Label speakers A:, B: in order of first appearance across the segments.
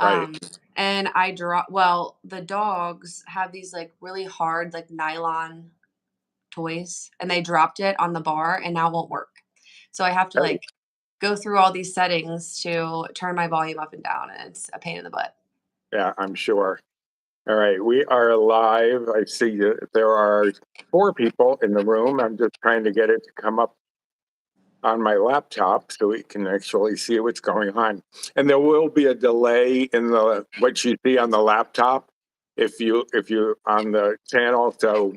A: Right.
B: And the dogs have these like really hard, like nylon toys, and they dropped it on the bar and now it won't work. So I have to
A: Oh,
B: like go through all these settings to turn my volume up and down, and it's a pain in the butt.
A: yeah, I'm sure. All right, we are live. I see that there are four people in the room. I'm just trying to get it to come up on my laptop so we can actually see what's going on. And there will be a delay in the what you see on the laptop if you on the channel. So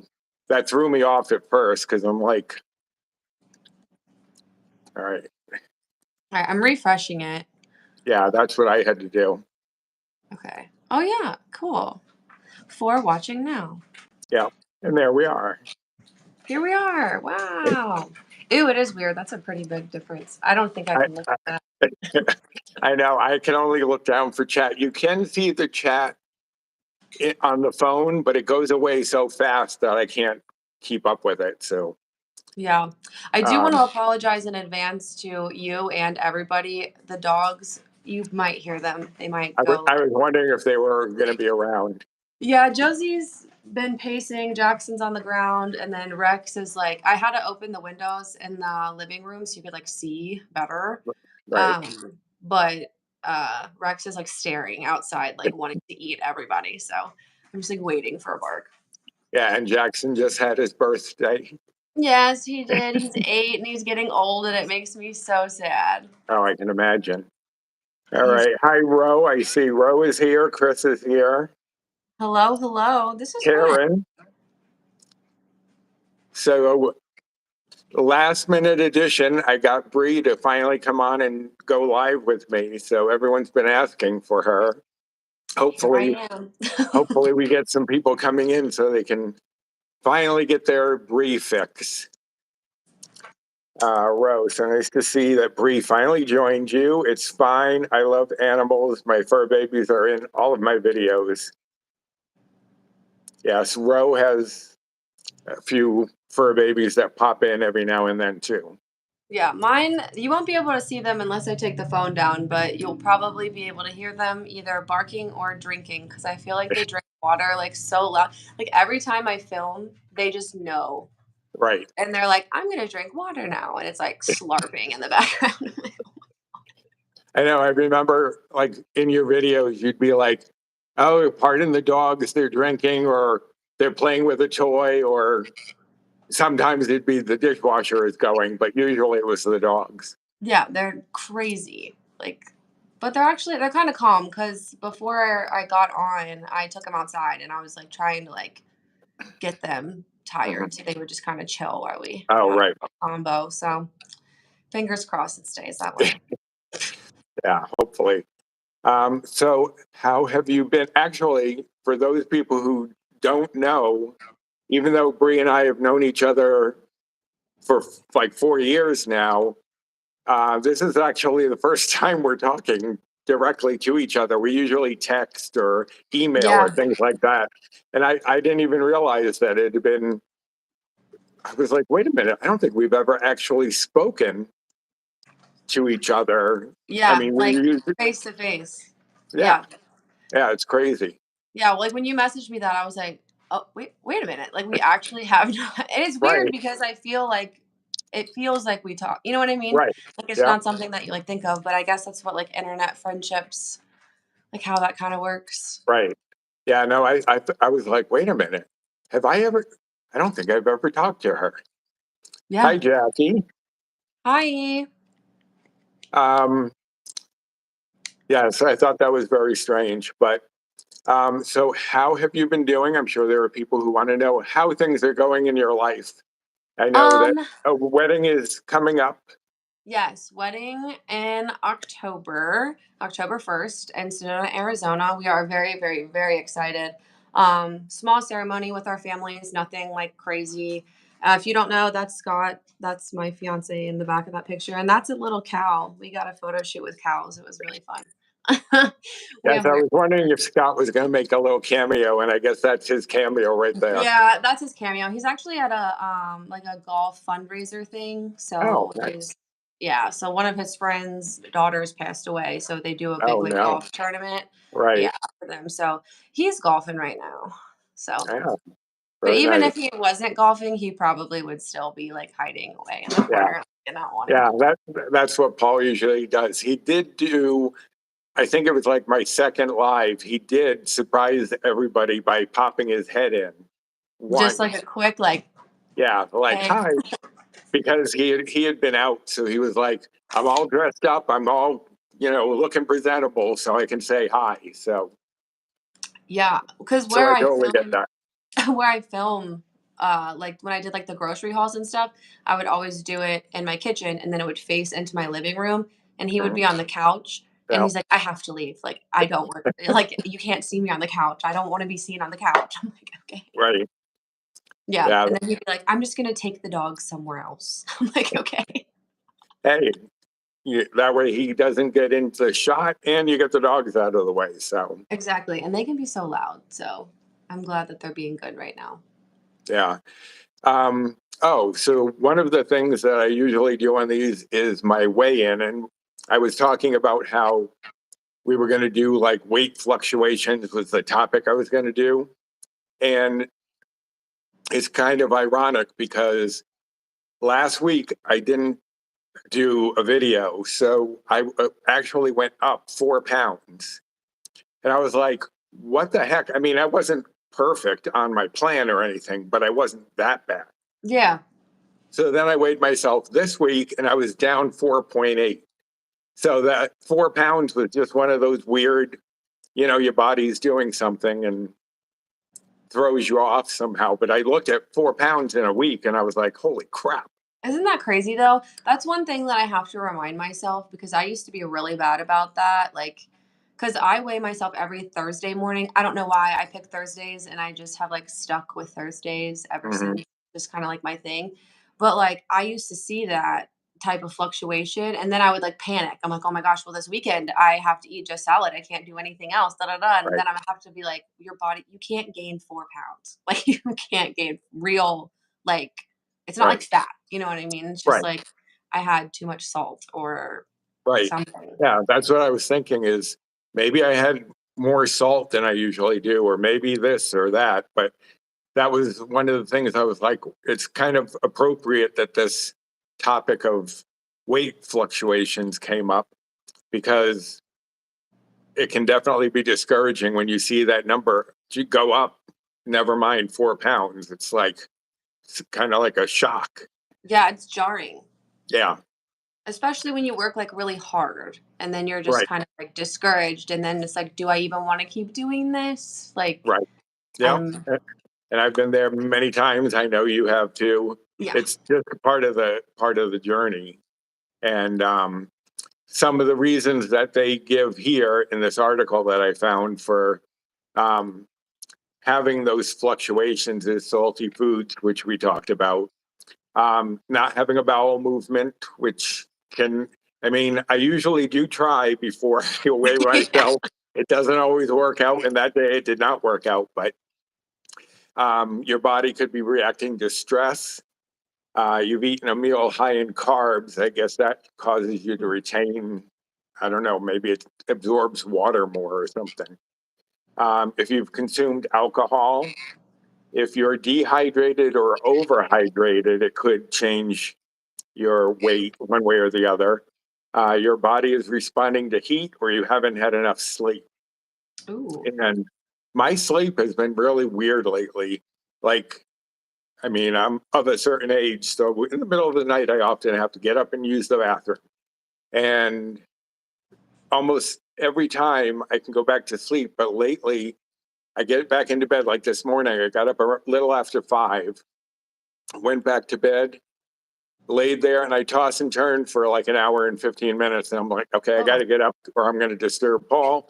A: that threw me off at first because I'm like, all right,
B: All right, I'm refreshing it.
A: yeah, that's what I had to do.
B: Okay. Oh yeah, cool. For watching now.
A: Yeah, and there we are.
B: Here we are. Wow. Ew, it is weird. That's a pretty big difference. I don't think I
A: I,
B: can look at
A: I, I know I can only look down for chat. You can see the chat on the phone, but it goes away so fast that I can't keep up with it. So,
B: Yeah. I do want
A: um,
B: to apologize in advance to you and everybody. The dogs, you might hear them. They might go.
A: I was wondering if they were going to be around.
B: Yeah, Josie's been pacing, Jackson's on the ground, and then Rex is like, I had to open the windows in the living room so you could like see better.
A: Right.
B: But Rex is like staring outside, like wanting to eat everybody. So I'm just like waiting for a bark.
A: Yeah, and Jackson just had his birthday.
B: Yes, he did. He's 8 and he's getting old, and it makes me so sad.
A: Oh, I can imagine. All
B: He's
A: right. Hi, Ro. I see Ro is here. Chris is here.
B: hello, hello. This is fun.
A: Karen. So, last minute edition, I got Bree to finally come on and go live with me. So, everyone's been asking for her.
B: Here I
A: Hopefully,
B: am.
A: hopefully we get some people coming in so they can finally get their Bree fix. Rose, so nice to see that Bree finally joined you. It's fine. I love animals. My fur babies are in all of my videos. Yes, Ro has a few fur babies that pop in every now and then too.
B: Yeah, mine, you won't be able to see them unless I take the phone down, but you'll probably be able to hear them either barking or drinking because I feel like they drink water like so loud. Like every time I film, they just know.
A: Right.
B: And they're like, I'm going to drink water now. And it's like slurping in the background.
A: I know. I remember, like in your videos, you'd be like, "Oh, pardon the dogs. They're drinking, or they're playing with a toy, or sometimes it'd be the dishwasher is going, but usually it was the dogs."
B: Yeah, they're crazy. Like, but they're kind of calm because before I got on, I took them outside and I was like trying to like get them
A: Mhm.
B: tired so they would just kind of chill while we
A: Oh,
B: had
A: right.
B: a combo. So fingers crossed it stays that way.
A: Yeah, hopefully. So, how have you been? Actually, for those people who don't know, even though Bree and I have known each other for like 4 years now, this is actually the first time we're talking directly to each other. We usually text or email or
B: Yeah.
A: things like that. And I didn't even realize that it had been, I was like, wait a minute, I don't think we've ever actually spoken to each other. I
B: Yeah.
A: mean, we
B: Like
A: use,
B: face to face.
A: yeah,
B: Yeah.
A: yeah, it's crazy.
B: Yeah. Like when you messaged me that, I was like, oh, wait a minute. Like we actually have not. And it's weird
A: Right,
B: because I feel like it feels like we talk. You know what I mean?
A: right.
B: Like it's
A: Yeah,
B: not something that you like think of, but I guess that's what like internet friendships, like how that kind of works.
A: right. Yeah, no, I was like, wait a minute. Have I ever? I don't think I've ever talked to her.
B: Yeah.
A: Hi, Jackie.
B: Hi.
A: Um, yeah, so I thought that was very strange. But so how have you been doing? I'm sure there are people who want to know how things are going in your life. I know that
B: Um,
A: a wedding is coming up.
B: yes, wedding in October, October 1st in Sedona, Arizona. We are very, very, very excited. Small ceremony with our families, nothing like crazy. If you don't know, that's Scott. That's my fiance in the back of that picture. And that's a little cow. We got a photo shoot with cows. It was really fun. we
A: Yes,
B: have
A: I was wondering if Scott was going to make a little cameo, and I guess that's his cameo right there.
B: Yeah, that's his cameo. He's actually at a like a golf fundraiser thing.
A: Oh,
B: So he's
A: nice.
B: Yeah, so one of his friends' daughters passed away, so they do a big
A: Oh,
B: like
A: no.
B: golf tournament. Yeah,
A: Right.
B: for them. So he's golfing right now. So,
A: Yeah.
B: but
A: Very
B: even
A: nice.
B: if he wasn't golfing, he probably would still be like hiding away in the
A: Yeah.
B: corner and not wanting
A: Yeah.
B: to.
A: That's what Paul usually does. He did do, I think it was like my second live. He did surprise everybody by popping his head in
B: Just like
A: once.
B: a quick like,
A: Yeah. Like,
B: hey.
A: hi. Because he had been out. So he was like, I'm all dressed up. I'm all, looking presentable so I can say hi. So,
B: Yeah, because
A: so I totally get that.
B: where I film, like when I did like the grocery hauls and stuff, I would always do it in my kitchen and then it would face into my living room and he would
A: Mhm.
B: be on the couch and
A: Yeah.
B: he's like, I have to leave. Like, I don't work. Like, you can't see me on the couch. I don't want to be seen on the couch. I'm like, okay.
A: Right.
B: Yeah.
A: Yeah.
B: And then he'd be like, I'm just going to take the dog somewhere else. I'm like, okay.
A: Hey, that way he doesn't get into the shot and you get the dogs out of the way. So,
B: Exactly. And they can be so loud. So I'm glad that they're being good right now.
A: yeah. So one of the things that I usually do on these is my weigh in. And I was talking about how we were going to do like weight fluctuations was the topic I was going to do. And it's kind of ironic because last week I didn't do a video. So I actually went up 4 pounds. And I was like, what the heck? I mean, I wasn't perfect on my plan or anything, but I wasn't that bad.
B: Yeah.
A: So then I weighed myself this week and I was down 4.8. So that 4 pounds was just one of those weird, your body's doing something and throws you off somehow. But I looked at 4 pounds in a week and I was like, holy crap.
B: Isn't that crazy though? That's one thing that I have to remind myself because I used to be really bad about that. Like, because I weigh myself every Thursday morning. I don't know why I pick Thursdays and I just have like stuck with Thursdays ever
A: Hmm.
B: since, just kind of like my thing. But like, I used to see that type of fluctuation and then I would like panic. I'm like, oh my gosh, well, this weekend I have to eat just salad. I can't do anything else. Da da da. And
A: Right.
B: then I have to be like, your body, you can't gain 4 pounds. Like, you can't gain real, like, it's not like
A: Right.
B: fat, you know what I mean? It's just
A: Right.
B: like I had too much salt or
A: Right.
B: something.
A: Yeah. That's what I was thinking is maybe I had more salt than I usually do, or maybe this or that. But that was one of the things I was like, it's kind of appropriate that this topic of weight fluctuations came up because it can definitely be discouraging when you see that number go up, never mind 4 pounds. It's kind of like a shock.
B: Yeah, it's jarring,
A: Yeah.
B: especially when you work like really hard and then you're just
A: Right.
B: kind of like discouraged and then it's like, do I even want to keep doing this? Like
A: Right. Yeah.
B: I'm
A: And I've been there many times. I know you have too.
B: yeah.
A: It's just part of the journey. And some of the reasons that they give here in this article that I found for um, having those fluctuations is salty foods, which we talked about, not having a bowel movement, which can, I mean, I usually do try before I weigh
B: Yeah.
A: myself. It doesn't always work out, and that day it did not work out, but your body could be reacting to stress. You've eaten a meal high in carbs. I guess that causes you to retain, I don't know, maybe it absorbs water more or something. If you've consumed alcohol, if you're dehydrated or overhydrated, it could change your weight one way or the other. Your body is responding to heat or you haven't had enough sleep.
B: Ooh.
A: And my sleep has been really weird lately. Like, I mean, I'm of a certain age, so in the middle of the night, I often have to get up and use the bathroom. And almost every time I can go back to sleep, but lately I get back into bed. Like this morning, I got up a little after 5, went back to bed, laid there, and I toss and turn for like an hour and 15 minutes. And I'm like, okay, I got
B: Oh,
A: to get up or I'm going to disturb Paul.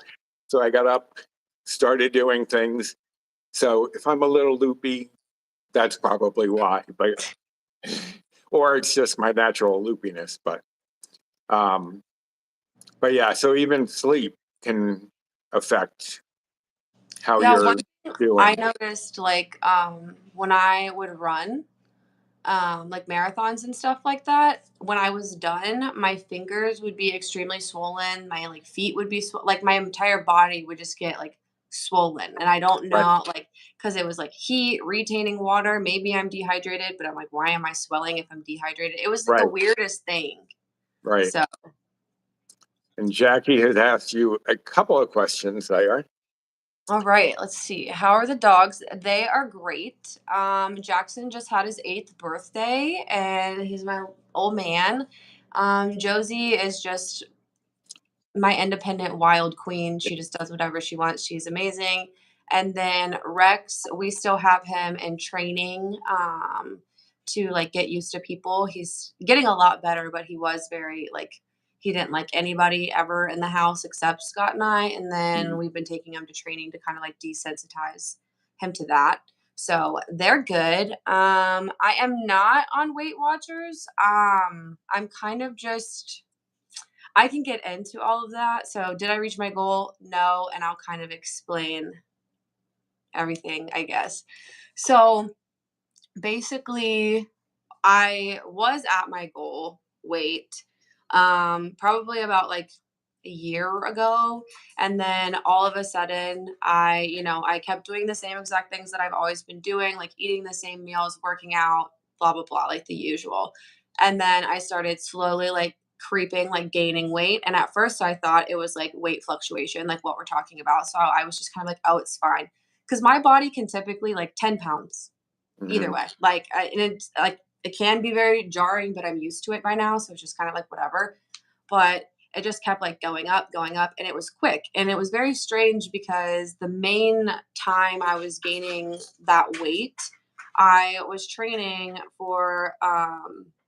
A: So I got up, started doing things. So if I'm a little loopy, that's probably why. But or it's just my natural loopiness. Um, but yeah, so even sleep can affect how
B: yeah, one
A: you're
B: thing I
A: doing.
B: noticed like when I would run, like marathons and stuff like that, when I was done, my fingers would be extremely swollen. My like feet would be like my entire body would just get like swollen. And I don't
A: Right.
B: know, like, because it was like heat, retaining water. Maybe I'm dehydrated, but I'm like, why am I swelling if I'm dehydrated? It was the
A: Right.
B: weirdest thing.
A: Right.
B: So,
A: And Jackie has asked you a couple of questions there.
B: all right, let's see. How are the dogs? They are great. Jackson just had his 8th birthday, and he's my old man. Josie is just my independent wild queen. She just does whatever she wants. She's amazing. And then Rex, we still have him in training to like get used to people. He's getting a lot better, but he was very like he didn't like anybody ever in the house except Scott and I. And then
A: Mhm.
B: we've been taking him to training to kind of like desensitize him to that. So they're good. I am not on Weight Watchers. I'm kind of just I can get into all of that. So, did I reach my goal? No, and I'll kind of explain everything, I guess. So, basically, I was at my goal weight probably about like a year ago, and then all of a sudden I kept doing the same exact things that I've always been doing, like eating the same meals, working out, blah blah blah, like the usual. And then I started slowly like creeping, like gaining weight, and at first I thought it was like weight fluctuation, like what we're talking about. So I was just kind of like, oh, it's fine, because my body can typically like 10 pounds either
A: Mhm.
B: way. Like, and it's like it can be very jarring, but I'm used to it by now, so it's just kind of like whatever. But it just kept like going up, and it was quick, and it was very strange because the main time I was gaining that weight, I was training for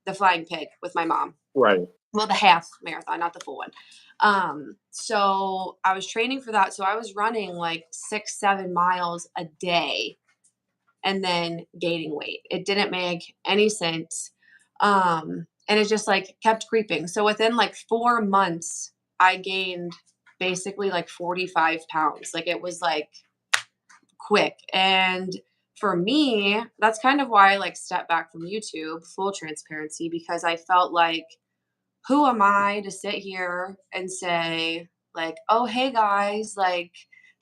B: the Flying Pig with my mom.
A: Right.
B: Well, the half marathon, not the full one. So I was training for that. So I was running like 6, 7 miles a day and then gaining weight. It didn't make any sense. And it just like kept creeping. So within like 4 months, I gained basically like 45 pounds. Like it was like quick. And for me, that's kind of why I like stepped back from YouTube, full transparency, because I felt like who am I to sit here and say, like, oh, hey guys, like,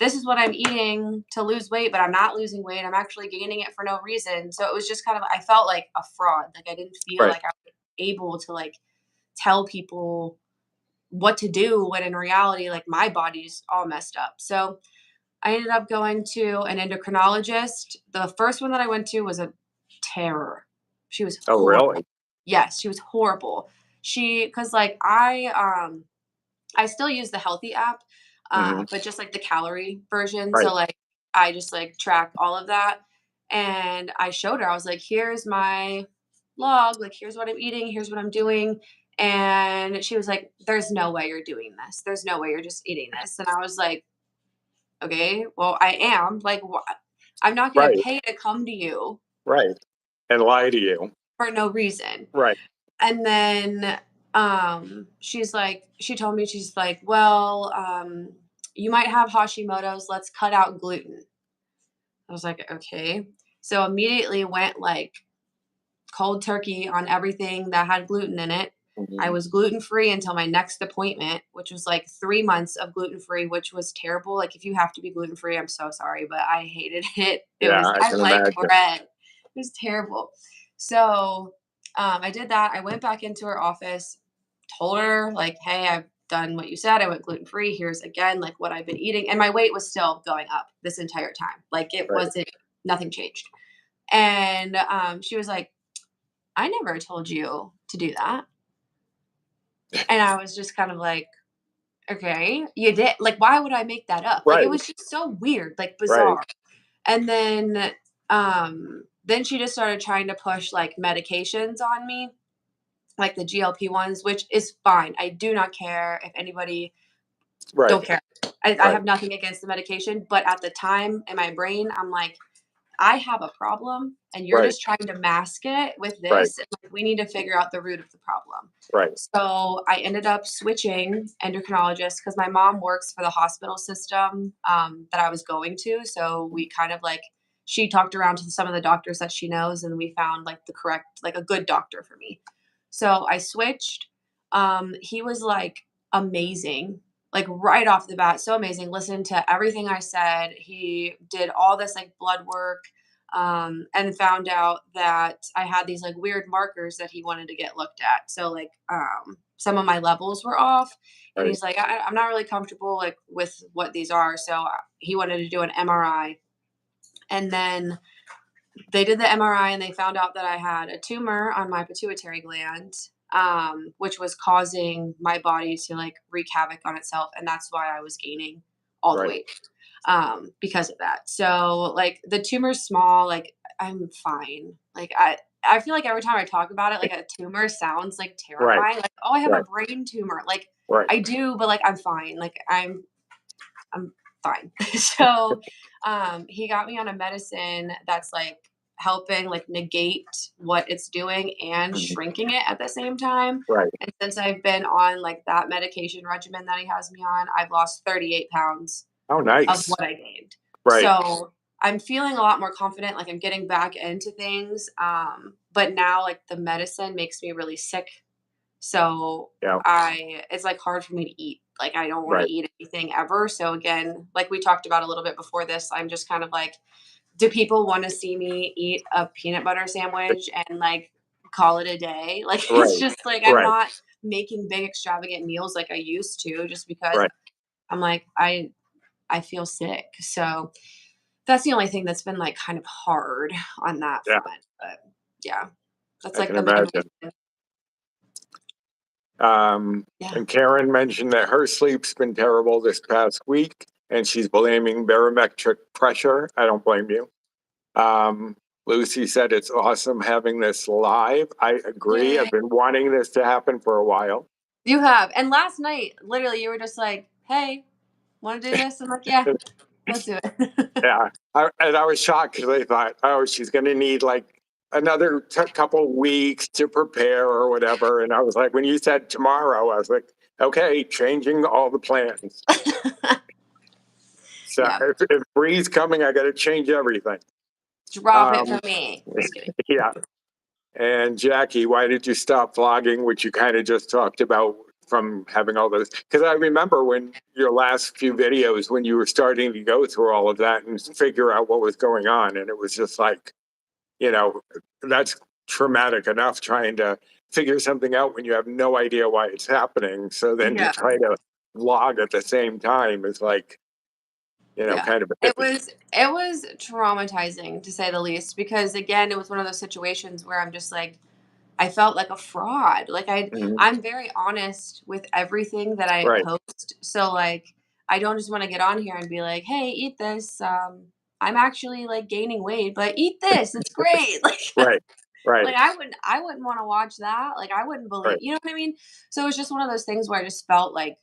B: this is what I'm eating to lose weight, but I'm not losing weight. I'm actually gaining it for no reason. So it was just kind of, I felt like a fraud. Like, I didn't feel
A: Right.
B: like I was able to, like, tell people what to do when in reality, like, my body's all messed up. So I ended up going to an endocrinologist. The first one that I went to was a terror. She was
A: Oh,
B: horrible.
A: really?
B: Yes, she was horrible. Because like I still use the healthy app,
A: Mhm.
B: but just like the calorie version.
A: Right.
B: So like I just like track all of that. And I showed her, I was like, here's my log, like here's what I'm eating, here's what I'm doing. And she was like, there's no way you're doing this. There's no way you're just eating this. And I was like, okay, well, I am. Like, I'm not going to
A: Right.
B: pay to come to you
A: Right. And lie to you.
B: for no reason.
A: Right.
B: And then she told me, she's like, well, you might have Hashimoto's. Let's cut out gluten. I was like, okay. So immediately went like cold turkey on everything that had gluten in it. I
A: Mhm.
B: was gluten free until my next appointment, which was like 3 months of gluten free, which was terrible. Like, if you have to be gluten free, I'm so sorry, but I hated it.
A: Yeah, I
B: I
A: can
B: like
A: imagine.
B: bread. It was terrible. So I did that. I went back into her office, told her, like, hey, I've done what you said. I went gluten free. Here's again, like, what I've been eating. And my weight was still going up this entire time. Like, it
A: Right.
B: wasn't, nothing changed. And she was like, I never told you to do that. And I was just kind of like, okay, you did. Like, why would I make that up? Like, it
A: Right.
B: was just so weird, like
A: Right.
B: bizarre. And then she just started trying to push like medications on me, like the GLP ones, which is fine. I do not care if anybody
A: Right.
B: don't care. I
A: Right.
B: have nothing against the medication, but at the time in my brain, I'm like, I have a problem and you're
A: Right.
B: just trying to mask it with
A: Right.
B: this. And like, we need to figure out the root of the problem.
A: Right.
B: So I ended up switching endocrinologists because my mom works for the hospital system that I was going to. So we kind of like she talked around to some of the doctors that she knows, and we found like the correct, like a good doctor for me. So I switched. He was like amazing, like right off the bat, so amazing. Listened to everything I said. He did all this like blood work, and found out that I had these like weird markers that he wanted to get looked at. So like some of my levels were off, and
A: Right.
B: he's like, I'm not really comfortable like with what these are. So he wanted to do an MRI, and then they did the MRI and they found out that I had a tumor on my pituitary gland, which was causing my body to like wreak havoc on itself, and that's why I was gaining all the
A: Right.
B: weight because of that. So like the tumor's small, like I'm fine. Like I feel like every time I talk about it, like a tumor sounds like
A: Right.
B: terrifying. Like, oh, I have a
A: Right.
B: brain tumor. Like
A: Right.
B: I do, but like I'm fine. Like I'm fine. So, he got me on a medicine that's like helping like negate what it's doing and
A: Mhm.
B: shrinking it at the same time.
A: Right.
B: And since I've been on like that medication regimen that he has me on, I've lost 38 pounds
A: Oh,
B: of
A: nice.
B: what I gained.
A: Right.
B: So I'm feeling a lot more confident, like I'm getting back into things. But now like the medicine makes me really sick, so
A: Yeah.
B: it's like hard for me to eat. Like I don't want to
A: Right.
B: eat anything ever. So again, like we talked about a little bit before this, I'm just kind of like, do people want to see me eat a peanut butter sandwich and like call it a day? Like it's
A: Right.
B: just like I'm
A: Right.
B: not making big extravagant meals like I used to just because
A: Right.
B: I'm like I feel sick. So that's the only thing that's been like kind of hard on that
A: Yeah.
B: front. But yeah, that's
A: I
B: like
A: can
B: the main
A: imagine.
B: reason. Yeah.
A: And Karen mentioned that her sleep's been terrible this past week, and she's blaming barometric pressure. I don't blame you. Um, Lucy said it's awesome having this live. I agree.
B: Yay.
A: I've been wanting this to happen for a while.
B: You have. And last night, literally, you were just like, "Hey, want to do this?" I'm like, "Yeah, let's do it."
A: Yeah. And I was shocked because I thought, oh, she's going to need like another couple weeks to prepare or whatever. And I was like, when you said tomorrow, I was like, okay, changing all the plans. So
B: Yeah,
A: if Bree's coming, I got to change everything.
B: drop it
A: Um,
B: for me. Just kidding.
A: yeah. And Jackie, why did you stop vlogging, which you kind of just talked about from having all those? Because I remember when your last few videos, when you were starting to go through all of that and figure out what was going on. And it was just like, you know, that's traumatic enough trying to figure something out when you have no idea why it's happening. So then to
B: Yeah,
A: try to vlog at the same time is like,
B: yeah.
A: kind of a
B: It
A: different.
B: was traumatizing to say the least because again, it was one of those situations where I'm just like, I felt like a fraud. Like
A: Mhm.
B: I'm very honest with everything that I
A: Right,
B: post. So like I don't just want to get on here and be like, "Hey, eat this. I'm actually like gaining weight, but eat this. It's great."
A: right, right,
B: Like I wouldn't want to watch that. Like I wouldn't believe,
A: right,
B: you know what I mean? So it's just one of those things where I just felt like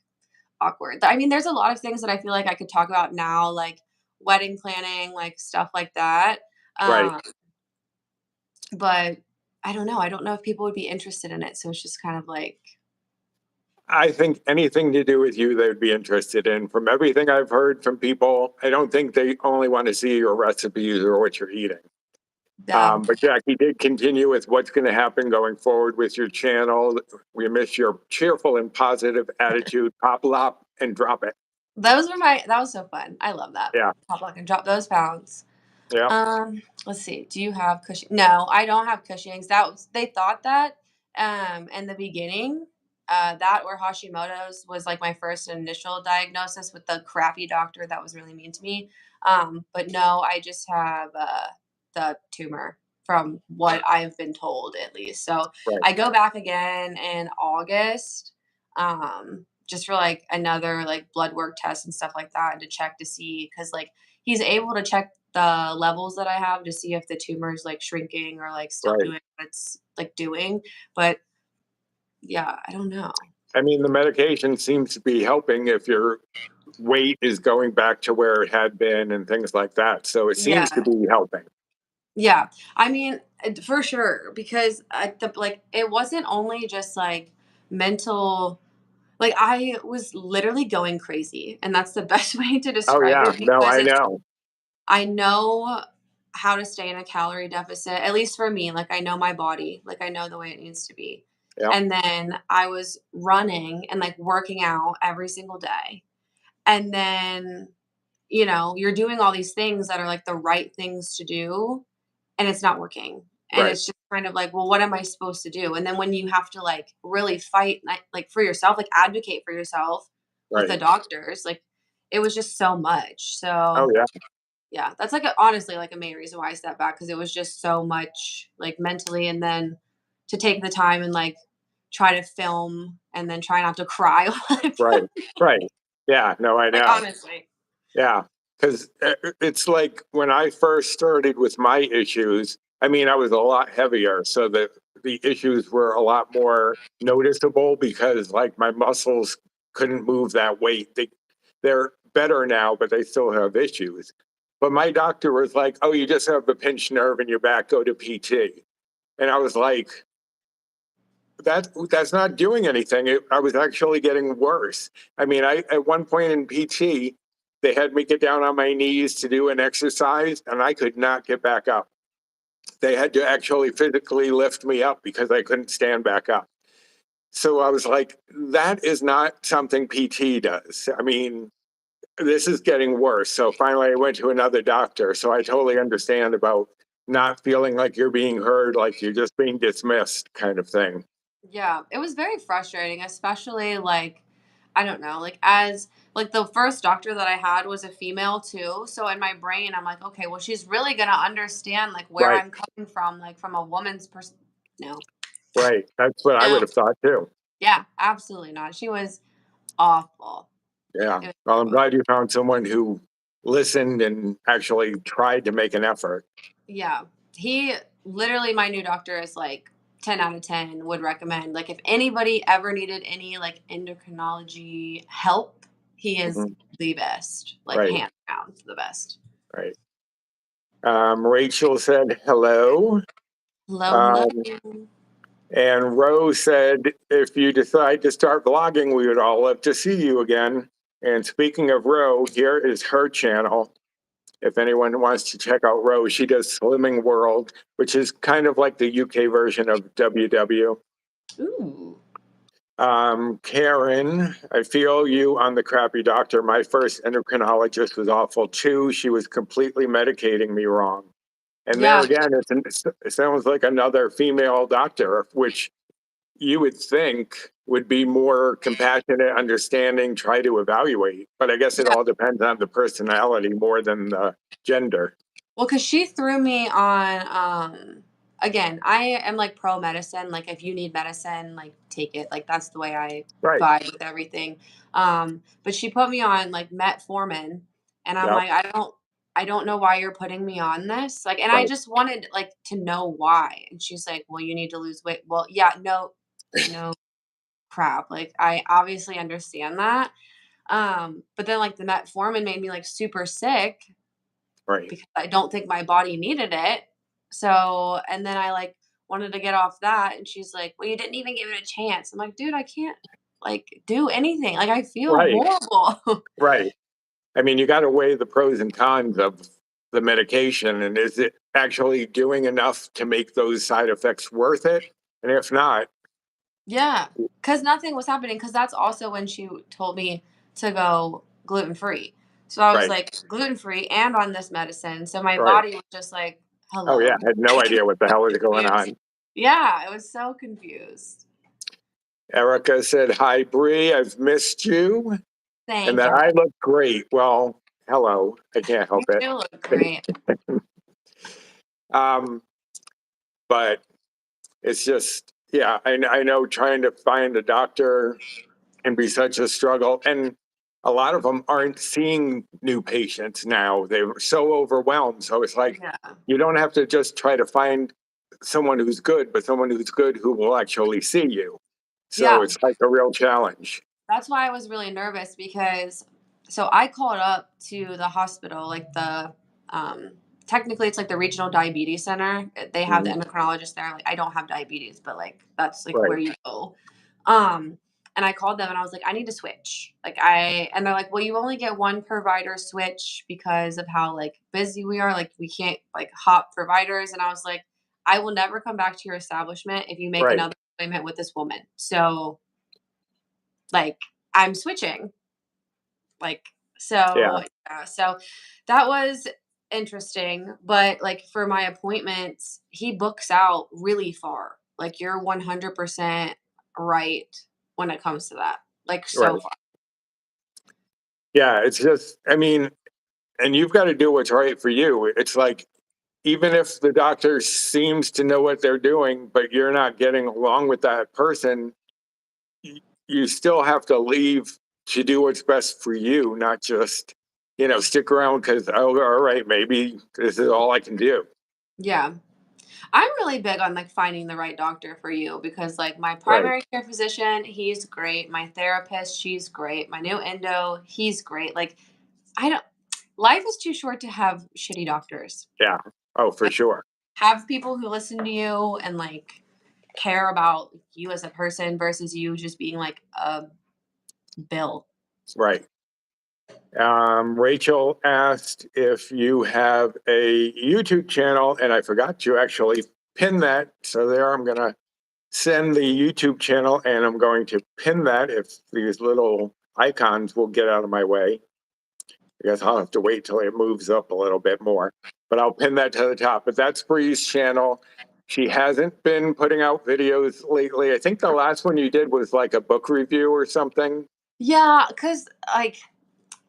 B: awkward. I mean, there's a lot of things that I feel like I could talk about now, like wedding planning, like stuff like that.
A: right.
B: Um, but I don't know. I don't know if people would be interested in it. So it's just kind of like,
A: I think anything to do with you, they'd be interested in. From everything I've heard from people, I don't think they only want to see your recipes or what you're eating.
B: yeah.
A: But Jackie did continue with what's going to happen going forward with your channel. We miss your cheerful and positive attitude. Pop, lop, and drop it.
B: That was so fun. I love that.
A: Yeah,
B: Pop lock and drop those pounds.
A: yeah,
B: Let's see. Do you have Cushing? No, I don't have Cushing's. They thought that in the beginning. That or Hashimoto's was like my first initial diagnosis with the crappy doctor that was really mean to me. But no, I just have the tumor from what I've been told at least. So
A: right,
B: I go back again in August, just for like another like blood work test and stuff like that, and to check to see because like he's able to check the levels that I have to see if the tumor is like shrinking or like still
A: right.
B: doing what it's like doing. But yeah, I don't know.
A: I mean, the medication seems to be helping if your weight is going back to where it had been and things like that. So it seems to
B: Yeah.
A: be helping.
B: Yeah. I mean, for sure, because like it wasn't only just like mental, like I was literally going crazy. And that's the best way to
A: Oh,
B: describe
A: yeah.
B: it
A: No,
B: because
A: I know.
B: I know how to stay in a calorie deficit, at least for me. Like, I know my body, like, I know the way it needs to be.
A: Yeah.
B: And then I was running and like working out every single day. And then, you're doing all these things that are like the right things to do, and it's not working. And
A: Right.
B: it's just kind of like, well, what am I supposed to do? And then when you have to like really fight, like for yourself, like advocate for yourself with the
A: Right.
B: doctors, like it was just so much.
A: Oh
B: So
A: yeah.
B: yeah, that's like honestly like a main reason why I stepped back, because it was just so much like mentally, and then to take the time and like try to film and then try not to cry while I
A: Right.
B: film.
A: Right. Yeah. No, I
B: Like
A: know.
B: honestly.
A: Yeah, because it's like when I first started with my issues, I mean, I was a lot heavier, so the issues were a lot more noticeable because like my muscles couldn't move that weight. They're better now, but they still have issues. But my doctor was like, "Oh, you just have a pinched nerve in your back. Go to PT." And I was like, that's not doing anything. I was actually getting worse. I mean, I at one point in PT, they had me get down on my knees to do an exercise, and I could not get back up. They had to actually physically lift me up because I couldn't stand back up. So I was like, that is not something PT does. I mean, this is getting worse. So finally, I went to another doctor. So I totally understand about not feeling like you're being heard, like you're just being dismissed, kind of thing.
B: Yeah, it was very frustrating, especially like I don't know, like as like the first doctor that I had was a female too. So in my brain, I'm like, okay, well, she's really gonna understand like where
A: Right.
B: I'm coming from, like from a woman's No,
A: Right. That's what I would
B: no,
A: have thought too.
B: yeah, absolutely not. She was awful.
A: Yeah.
B: It was
A: Well, I'm
B: terrible.
A: glad you found someone who listened and actually tried to make an effort.
B: Yeah, he literally, my new doctor is like 10 out of 10 would recommend. Like, if anybody ever needed any like endocrinology help, he is
A: Mhm.
B: the best, like
A: Right.
B: hands down the best.
A: Right. Rachel said hello.
B: Hello,
A: Um,
B: hello.
A: and Rose said, if you decide to start vlogging, we would all love to see you again. And speaking of Ro, here is her channel. If anyone wants to check out Rose, she does Slimming World, which is kind of like the UK version of WW.
B: Ooh.
A: Karen, I feel you on the crappy doctor. My first endocrinologist was awful too. She was completely medicating me wrong. And there
B: Yeah,
A: again, it sounds like another female doctor, which you would think would be more compassionate, understanding, try to evaluate. But I guess it
B: yeah.
A: all depends on the personality more than the gender.
B: Well, cause she threw me on, again, I am like pro medicine. Like, if you need medicine, like take it. Like, that's the way I
A: Right.
B: vibe with everything. But she put me on like metformin, and I'm
A: Yep.
B: like, I don't know why you're putting me on this. Like, and I
A: Right.
B: just wanted like to know why. And she's like, well, you need to lose weight. Well, yeah, no, no crap. Like, I obviously understand that. But then like the metformin made me like super sick
A: Right.
B: because I don't think my body needed it. So, and then I like wanted to get off that, and she's like, "Well, you didn't even give it a chance." I'm like, "Dude, I can't like do anything. Like, I feel
A: Right.
B: horrible."
A: Right. I mean, you got to weigh the pros and cons of the medication, and is it actually doing enough to make those side effects worth it? And if not,
B: Yeah, cuz nothing was happening, cuz that's also when she told me to go gluten free. So I was
A: right,
B: like gluten free and on this medicine. So my
A: right.
B: body was just like,
A: Oh yeah,
B: "Hello."
A: I had no idea what the hell was going
B: Confused.
A: on.
B: Yeah, I was so confused.
A: Erica said, "Hi, Bree, I've missed you," and
B: Thank
A: that
B: you.
A: I look great. Well, hello, I can't
B: You
A: help it.
B: do look great.
A: Um, but it's just, yeah, I know trying to find a doctor can be such a struggle. And a lot of them aren't seeing new patients now. They're so overwhelmed. So it's like
B: Yeah.
A: you don't have to just try to find someone who's good, but someone who's good who will actually see you. So
B: Yeah.
A: it's like a real challenge.
B: That's why I was really nervous, because so I called up to the hospital, like the um technically it's like the regional diabetes center. They have the
A: Mhm.
B: endocrinologist there. Like, I don't have diabetes, but like that's like
A: Right.
B: where you go. Um And I called them and I was like, I need to switch. And they're like, well, you only get one provider switch because of how like busy we are. Like we can't like hop providers. And I was like, I will never come back to your establishment if you make
A: Right.
B: another appointment with this woman. So like I'm switching. Like,
A: Yeah.
B: so yeah, so that was interesting. But like for my appointments, he books out really far. Like you're 100% right when it comes to that. Like so
A: Right.
B: far.
A: Yeah. It's just, I mean, and you've got to do what's right for you. It's like, even if the doctor seems to know what they're doing, but you're not getting along with that person, you still have to leave to do what's best for you, not just, stick around because, oh, all right, maybe this is all I can do.
B: Yeah. I'm really big on like finding the right doctor for you because like my
A: Right.
B: primary care physician, he's great. My therapist, she's great. My new endo, he's great. Like I don't life is too short to have shitty doctors.
A: Yeah. Oh, for
B: Like
A: sure.
B: have people who listen to you and like care about you as a person versus you just being like a bill.
A: Right. Rachel asked if you have a YouTube channel, and I forgot to actually pin that. So there, I'm going to send the YouTube channel and I'm going to pin that if these little icons will get out of my way. I guess I'll have to wait till it moves up a little bit more, but I'll pin that to the top. But that's Bree's channel. She hasn't been putting out videos lately. I think the last one you did was like a book review or something.
B: Yeah, cuz like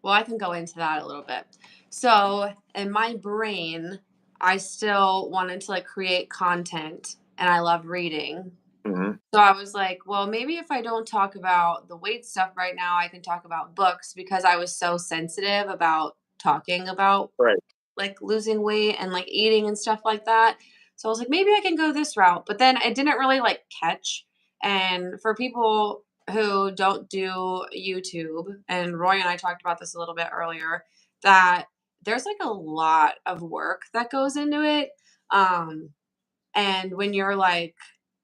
B: well, I can go into that a little bit. So, in my brain, I still wanted to like create content and I love reading.
A: Hmm.
B: So I was like, well, maybe if I don't talk about the weight stuff right now, I can talk about books because I was so sensitive about talking about
A: Right,
B: like losing weight and like eating and stuff like that. So I was like, maybe I can go this route. But then it didn't really like catch. And for people who don't do YouTube, and Roy and I talked about this a little bit earlier, that there's like a lot of work that goes into it. Um, and when you're like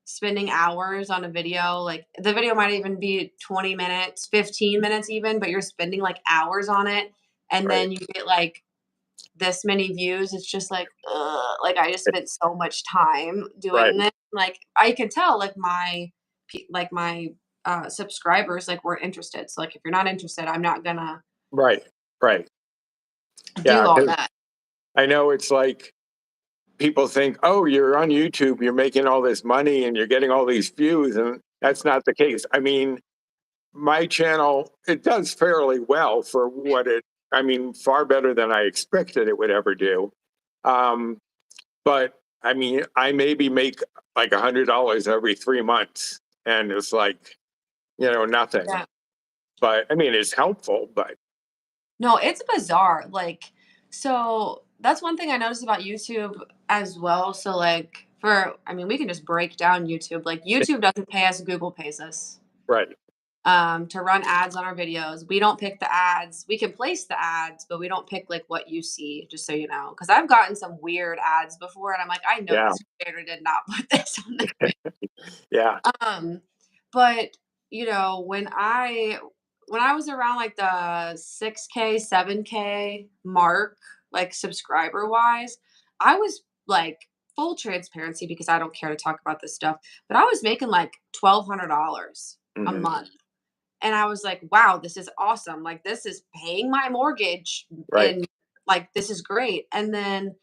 B: spending hours on a video, like the video might even be 20 minutes, 15 minutes even, but you're spending like hours on it. And
A: right,
B: then you get like this many views. It's just like, ugh, like I just spent so much time
A: right,
B: doing this. Like I could tell like my subscribers like weren't interested. So like if you're not interested, I'm not gonna
A: right, right.
B: do
A: Yeah,
B: all
A: because
B: that.
A: I know it's like people think, oh, you're on YouTube, you're making all this money and you're getting all these views, and that's not the case. I mean, my channel, it does fairly well for what I mean, far better than I expected it would ever do. Um, but I mean, I maybe make like $100 every 3 months, and it's like, nothing.
B: Yeah.
A: But I mean, it's helpful, but
B: No, it's bizarre. Like, so that's one thing I noticed about YouTube as well. So like I mean, we can just break down YouTube. Like YouTube doesn't pay us, Google pays us.
A: right.
B: To run ads on our videos. We don't pick the ads. We can place the ads, but we don't pick like what you see, just so you know. Because I've gotten some weird ads before, and I'm like, I know
A: Yeah.
B: this creator did not put this on there.
A: Yeah.
B: Um, but when I was around like the 6K, 7K mark, like subscriber wise, I was like full transparency because I don't care to talk about this stuff, but I was making like $1,200 a
A: Hmm.
B: month. And I was like, wow, this is awesome. Like, this is paying my mortgage
A: Right.
B: and like, this is great. And then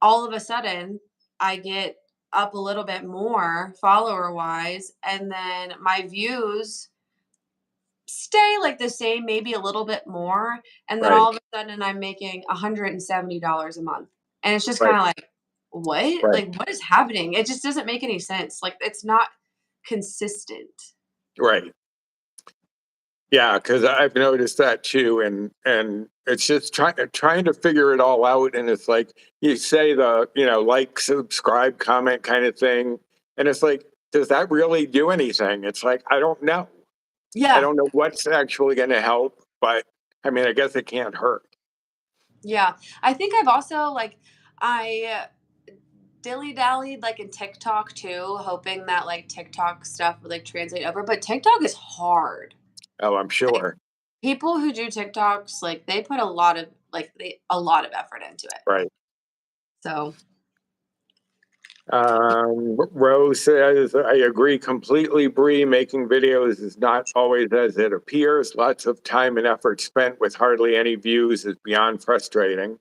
B: all of a sudden, I get up a little bit more follower wise. And then my views stay like the same, maybe a little bit more. And then
A: Right.
B: all of a sudden, I'm making $170 a month. And it's just
A: Right.
B: kind of like, what?
A: Right.
B: Like, what is happening? It just doesn't make any sense. Like, it's not consistent.
A: Right. Yeah, because I've noticed that too, and it's just trying to figure it all out. And it's like you say the like, subscribe, comment kind of thing, and it's like, does that really do anything? It's like I don't know. I
B: Yeah.
A: don't know what's actually going to help, but I mean, I guess it can't hurt.
B: Yeah. I think I've also like I dilly-dallied, like, in TikTok too, hoping that, like, TikTok stuff would, like, translate over, but TikTok is hard.
A: Oh, I'm
B: Like,
A: sure.
B: people who do TikToks, like, they put a lot of, a lot of effort into it.
A: Right.
B: So,
A: Rose says, I agree completely, Bree. Making videos is not always as it appears. Lots of time and effort spent with hardly any views is beyond frustrating.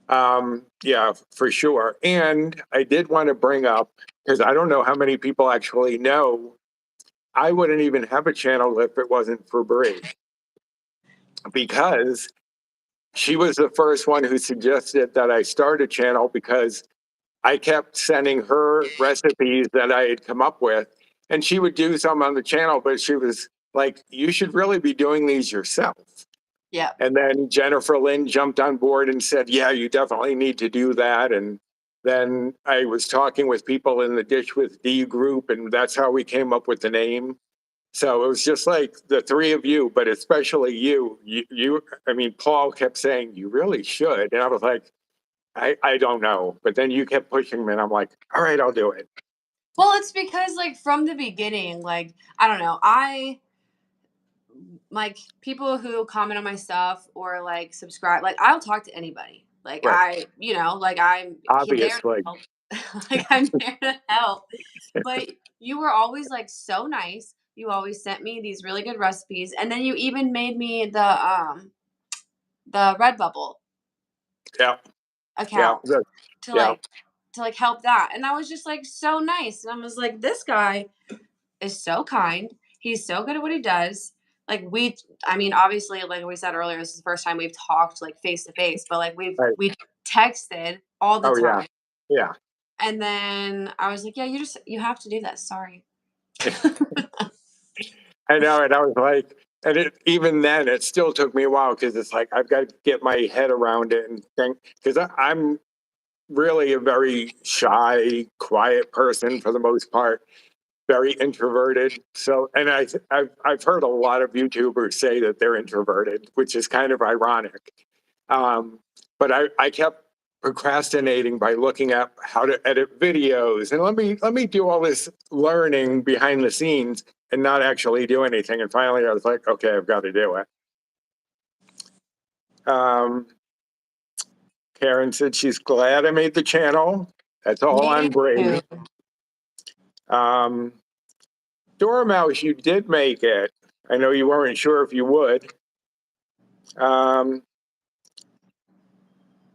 A: Yeah, for sure. And I did want to bring up, because I don't know how many people actually know, I wouldn't even have a channel if it wasn't for Bree, because she was the first one who suggested that I start a channel, because I kept sending her recipes that I had come up with, and she would do some on the channel, but she was like, you should really be doing these yourself.
B: yeah.
A: And then Jennifer Lynn jumped on board and said, yeah, you definitely need to do that. And then I was talking with people in the Dish with D group, and that's how we came up with the name. So it was just like the three of you, but especially you, I mean, Paul kept saying, you really should. And I was like, I don't know. But then you kept pushing me, and I'm like, all right, I'll do it.
B: Well, it's because, like, from the beginning, like, I don't know, like, people who comment on my stuff or, like, subscribe, like, I'll talk to anybody. Like,
A: Right.
B: like, I'm there to
A: Obviously.
B: help. Like, I'm there to help. But you were always, like, so nice. You always sent me these really good recipes, and then you even made me the Redbubble
A: Yeah. Yeah.
B: account to,
A: Yeah.
B: help that, and that was just, like, so nice, and I was like, "This guy is so kind. He's so good at what he does." Like, I mean, obviously, like we said earlier, this is the first time we've talked, like, face to face, but, like,
A: Right.
B: we texted all the
A: Oh, yeah.
B: time.
A: Yeah.
B: And then I was like, "Yeah, you have to do this. Sorry."
A: I know. And I was like, and even then, it still took me a while, because it's like, I've got to get my head around it and think, because I'm really a very shy, quiet person for the most part, very introverted. So, and I've heard a lot of YouTubers say that they're introverted, which is kind of ironic. Um, but I kept procrastinating by looking at how to edit videos, and let me do all this learning behind the scenes and not actually do anything. And finally, I was like, okay, I've got to do it. Um, Karen said she's glad I made the channel. That's all
B: Me
A: on Bree.
B: too.
A: Um, Dormouse, you did make it. I know you weren't sure if you would. Um,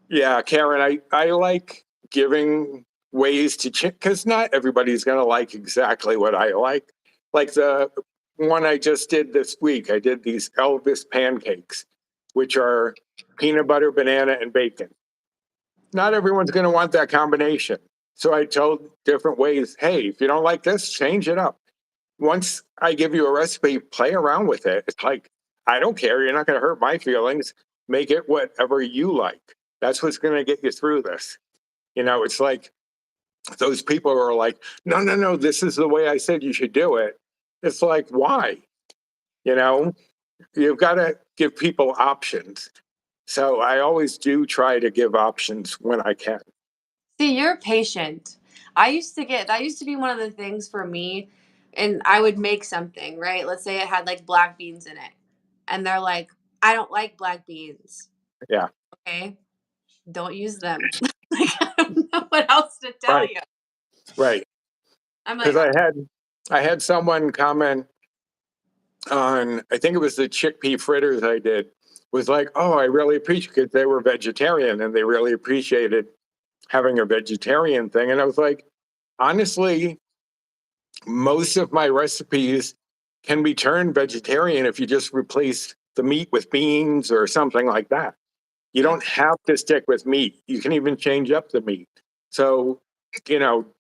A: yeah, Karen, I like giving ways to check, because not everybody's going to like exactly what I like. Like the one I just did this week, I did these Elvis pancakes, which are peanut butter, banana, and bacon. Not everyone's going to want that combination. So I told different ways, hey, if you don't like this, change it up. Once I give you a recipe, play around with it. It's like, I don't care. You're not going to hurt my feelings. Make it whatever you like. That's what's going to get you through this. It's like those people who are like, no, no, no, this is the way I said you should do it. It's like, why? You know, you've got to give people options. So I always do try to give options when I can.
B: See, you're patient. That used to be one of the things for me, and I would make something, right? Let's say it had, like, black beans in it, and they're like, "I don't like black beans."
A: Yeah.
B: Okay, don't use them. Like, I don't know what else to tell
A: Right.
B: you.
A: Right.
B: I'm
A: Because
B: like,
A: I had someone comment on, I think it was the chickpea fritters I did, was like, oh, I really appreciate, because they were vegetarian and they really appreciated having a vegetarian thing. And I was like, honestly, most of my recipes can be turned vegetarian if you just replace the meat with beans or something like that. You
B: yeah.
A: don't have to stick with meat. You can even change up the meat. So,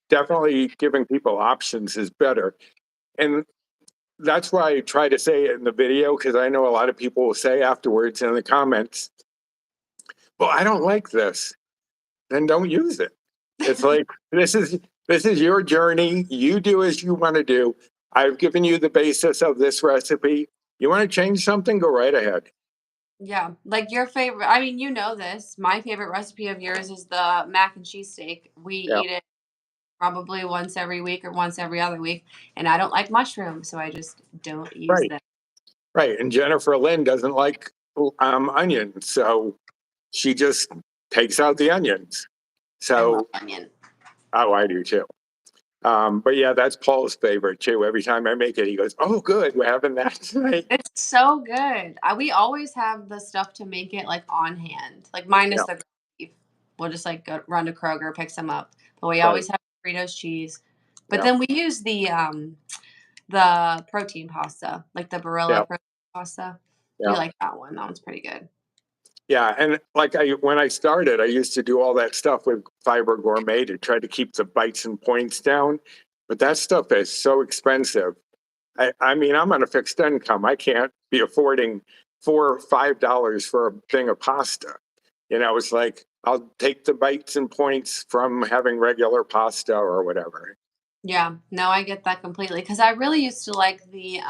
A: definitely giving people options is better. And that's why I try to say it in the video, because I know a lot of people will say afterwards in the comments, well, I don't like this. Then don't use it. It's like, this is your journey. You do as you want to do. I've given you the basis of this recipe. You want to change something, go right ahead.
B: Yeah, like your favorite. I mean, you know this. My favorite recipe of yours is the mac and cheese steak. We
A: Yeah,
B: eat it probably once every week or once every other week, and I don't like mushrooms, so I just don't use
A: right,
B: them.
A: right. And Jennifer Lynn doesn't like onions, so she just takes out the onions.
B: I love
A: So,
B: onion.
A: oh, I do too. But yeah, that's Paul's favorite too. Every time I make it, he goes, "Oh, good, we're having that tonight."
B: It's so good. We always have the stuff to make it like on hand, like minus
A: Yeah,
B: the beef. We'll just like go run to Kroger, pick some up. But we
A: right.
B: always have Fritos cheese. But
A: Yeah,
B: then we use the protein pasta, like the
A: yeah,
B: Barilla protein pasta. We
A: yeah.
B: like that one. That one's pretty good.
A: Yeah, and like when I started, I used to do all that stuff with Fiber Gourmet to try to keep the bites and points down. But that stuff is so expensive. I mean, I'm on a fixed income. I can't be affording $4 or $5 for a thing of pasta. It's like I'll take the bites and points from having regular pasta or whatever.
B: Yeah, no, I get that completely because I really used to like the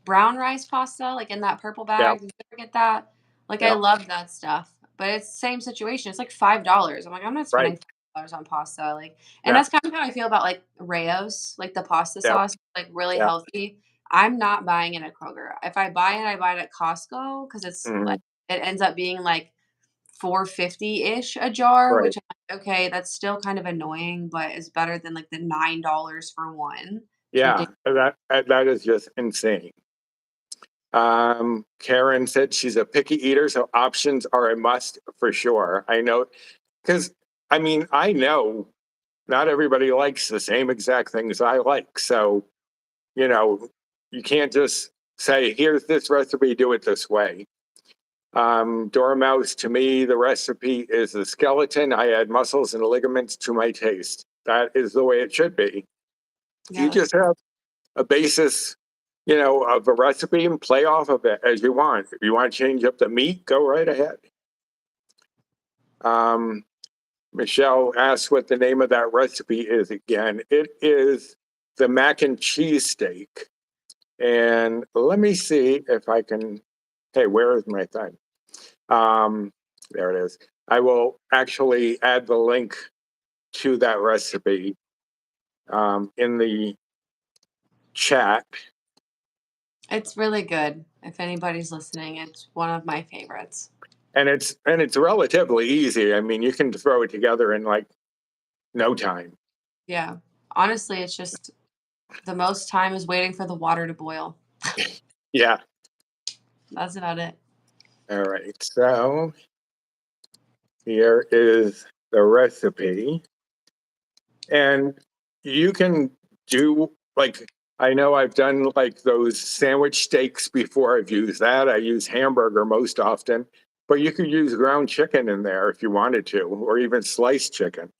B: brown rice pasta, like in that purple
A: Yeah,
B: bag. Did you ever get that? Like I
A: yeah,
B: love that stuff, but it's the same situation. It's like $5. I'm like, I'm not
A: right.
B: spending $5 on pasta. Like, and
A: Yeah,
B: that's kind of how I feel about like Rayo's, like the pasta
A: yeah,
B: sauce, like really
A: yeah.
B: healthy. I'm not buying it at Kroger. If I buy it, I buy it at Costco because it's like
A: Mhm.
B: it ends up being like 450 ish a jar,
A: Right.
B: which I'm like, okay, that's still kind of annoying, but it's better than like the $9 for one. It's
A: Yeah,
B: ridiculous.
A: that is just insane. Karen said she's a picky eater, so options are a must for sure. I know because I mean, I know not everybody likes the same exact things I like. So, you know, you can't just say, here's this recipe, do it this way. Dormouse, to me, the recipe is the skeleton. I add muscles and ligaments to my taste. That is the way it should be. You
B: Yeah,
A: just have a basis, of a recipe and play off of it as you want. If you want to change up the meat, go right ahead. Um, Michelle asked what the name of that recipe is again. It is the mac and cheese steak. And let me see if I can. Hey, where is my thing? There it is. I will actually add the link to that recipe in the chat.
B: it's really good. If anybody's listening, it's one of my favorites.
A: And it's relatively easy. I mean, you can throw it together in like no time.
B: Yeah. Honestly, it's just the most time is waiting for the water to boil.
A: Yeah.
B: That's about it.
A: All right. So here is the recipe. And you can do like I know I've done like those sandwich steaks before. I've used that. I use hamburger most often, but you could use ground chicken in there if you wanted to, or even sliced chicken.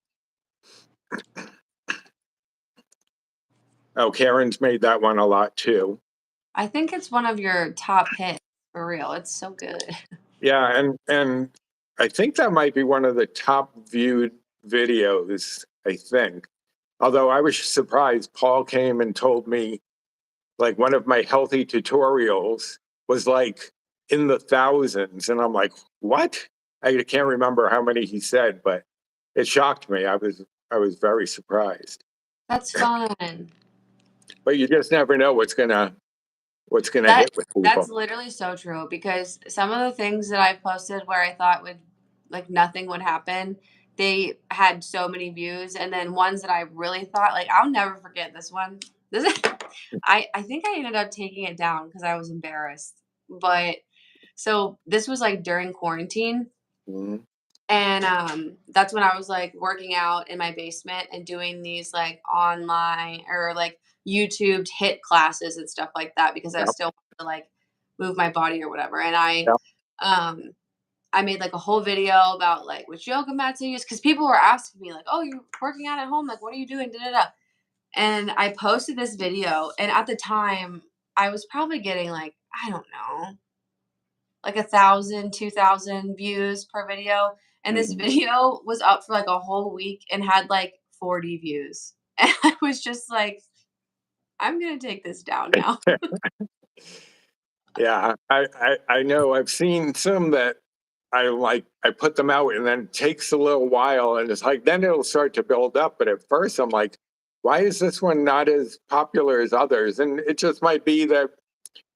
A: Oh, Karen's made that one a lot too.
B: I think it's one of your top hits for real. It's so good.
A: Yeah, and I think that might be one of the top viewed videos, I think. Although I was surprised, Paul came and told me like one of my healthy tutorials was like in the thousands. And I'm like, what? I can't remember how many he said, but it shocked me. I was very surprised.
B: That's fun.
A: But you just never know what's gonna
B: That
A: hit with
B: that's
A: people.
B: literally so true because some of the things that I posted where I thought would like nothing would happen, they had so many views, and then ones that I really thought like I'll never forget this one. This is I think I ended up taking it down because I was embarrassed. But so this was like during quarantine.
A: Mhm.
B: And that's when I was like working out in my basement and doing these like online or like YouTube hit classes and stuff like that because I
A: Yep,
B: still wanted to like move my body or whatever. And I
A: yep.
B: um I made like a whole video about like which yoga mats I use because people were asking me like, "Oh, you're working out at home? Like, what are you doing?" Da, da, da. And I posted this video, and at the time, I was probably getting like I don't know, like 1,000, 2,000 views per video. And this
A: Mhm.
B: video was up for like a whole week and had like 40 views. And I was just like, I'm gonna take this down now.
A: Yeah, I know. I've seen some that I put them out and then it takes a little while and it's like then it'll start to build up. But at first I'm like, why is this one not as popular as others? And it just might be that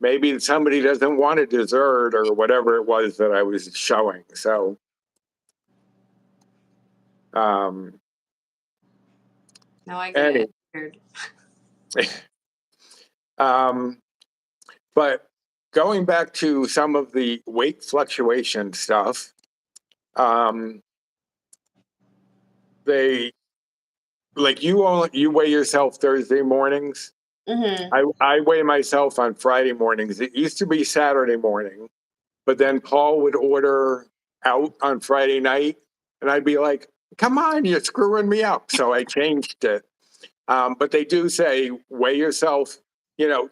A: maybe somebody doesn't want a dessert or whatever it was that I was showing. So um
B: No, I get it.
A: any
B: It's weird.
A: um but going back to some of the weight fluctuation stuff, um they like you weigh yourself Thursday mornings.
B: Mm-hmm.
A: I weigh myself on Friday mornings. It used to be Saturday morning, but then Paul would order out on Friday night, and I'd be like, "Come on, you're screwing me up." So I changed it. But they do say weigh yourself. You know,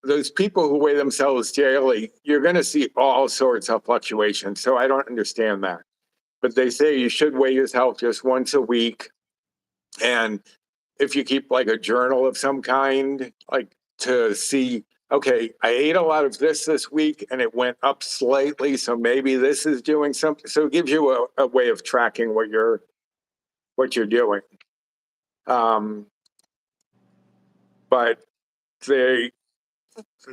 A: those people who weigh themselves daily, you're going to see all sorts of fluctuations. So I don't understand that. But they say you should weigh yourself just once a week, and if you keep like a journal of some kind, like to see, okay, I ate a lot of this week and it went up slightly, so maybe this is doing something. So it gives you a way of tracking what you're doing. Um, but they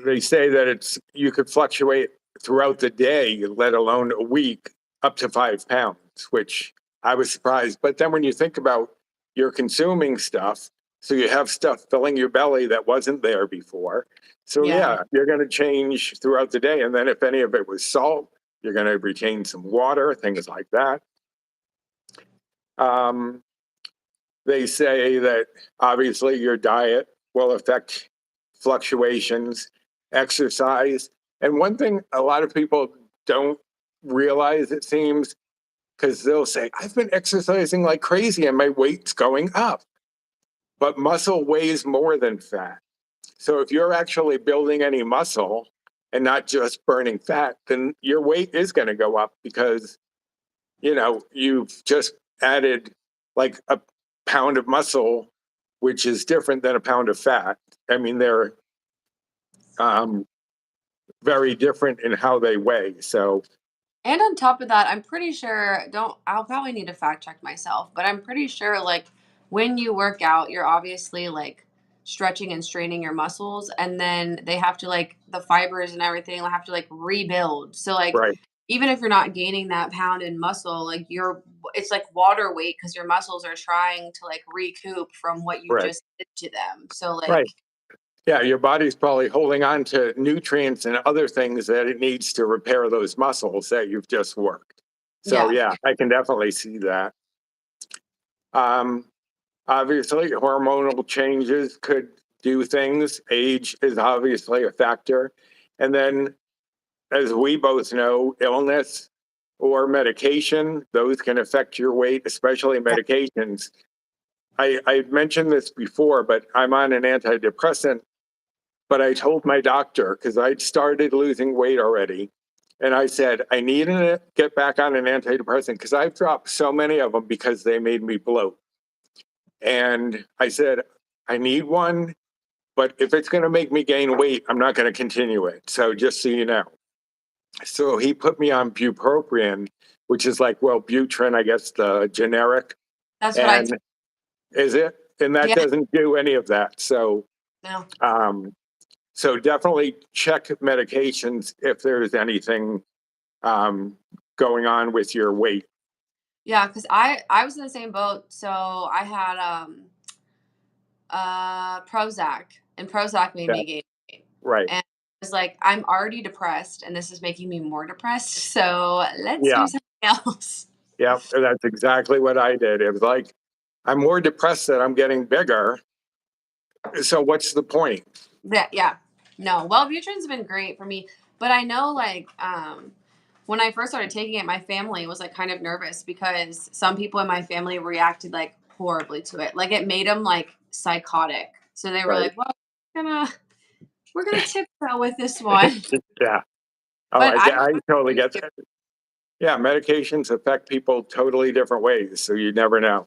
A: they say that it's you could fluctuate throughout the day, let alone a week, up to 5 pounds, which I was surprised. But then when you think about you're consuming stuff, so you have stuff filling your belly that wasn't there before. So
B: Yeah.
A: yeah, you're going to change throughout the day. And then if any of it was salt, you're going to retain some water, things like that. Um, they say that obviously your diet will affect fluctuations, exercise. And one thing a lot of people don't realize, it seems, because they'll say, I've been exercising like crazy and my weight's going up. But muscle weighs more than fat. So if you're actually building any muscle and not just burning fat, then your weight is going to go up because you've just added like a pound of muscle, which is different than a pound of fat. I mean, they're um, very different in how they weigh. So,
B: And on top of that, I'm pretty sure, don't, I'll probably need to fact check myself, but I'm pretty sure like when you work out, you're obviously like stretching and straining your muscles, and then they have to like the fibers and everything will have to like rebuild. So like
A: right,
B: even if you're not gaining that pound in muscle, like it's like water weight because your muscles are trying to like recoup from what you
A: right,
B: just did to them. So like
A: right. Yeah, your body's probably holding on to nutrients and other things that it needs to repair those muscles that you've just worked. So,
B: yeah,
A: yeah, I can definitely see that. Um, Obviously, hormonal changes could do things. Age is obviously a factor. And then, as we both know, illness or medication, those can affect your weight, especially
B: yeah,
A: medications. I mentioned this before, but I'm on an antidepressant. But I told my doctor because I'd started losing weight already. And I said, I need to get back on an antidepressant because I've dropped so many of them because they made me bloat. And I said, I need one, but if it's going to make me gain weight, I'm not going to continue it. So just so you know. So he put me on bupropion, which is like, well, Butrin, I guess the generic.
B: that's what I
A: And is it? And that
B: yeah,
A: doesn't do any of that.
B: no.
A: Um, so definitely check medications if there's anything um, going on with your weight.
B: Yeah, because I was in the same boat. So I had Prozac, and Prozac made
A: Yeah,
B: me gain weight.
A: right.
B: And I was like, I'm already depressed, and this is making me more depressed. So let's
A: Yeah,
B: do something else.
A: yeah. That's exactly what I did. It was like, I'm more depressed that I'm getting bigger. So what's the point?
B: Yeah. No, Wellbutrin's been great for me, but I know like when I first started taking it, my family was like kind of nervous because some people in my family reacted like horribly to it. Like it made them like psychotic. So they were
A: Right.
B: like, "Well, we're gonna we're gonna tiptoe with this one."
A: Yeah. Oh,
B: But I
A: I totally
B: used
A: get that. Yeah, medications affect people totally different ways, so you never know.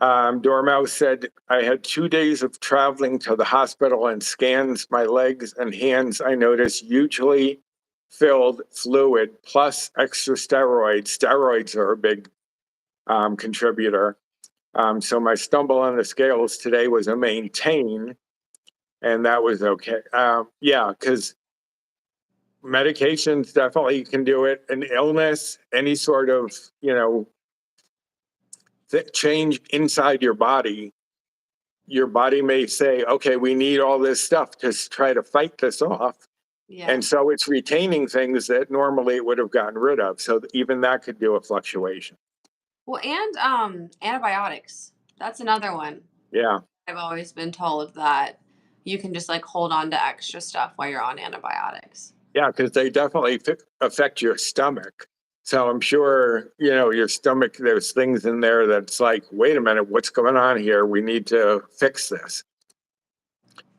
A: Dormouse said, I had 2 days of traveling to the hospital and scans. My legs and hands, I noticed, hugely filled fluid plus extra steroids. Steroids are a big contributor. So my stumble on the scales today was a maintain, and that was okay. Yeah, because medications definitely can do it. An illness, any sort of, change inside your body may say, okay, we need all this stuff to try to fight this off.
B: Yeah.
A: And so it's retaining things that normally it would have gotten rid of. So even that could do a fluctuation.
B: Well, and antibiotics. That's another one.
A: Yeah.
B: I've always been told that you can just like hold on to extra stuff while you're on antibiotics.
A: Yeah. Because they definitely affect your stomach. So I'm sure, your stomach, there's things in there that's like, wait a minute, what's going on here? We need to fix this.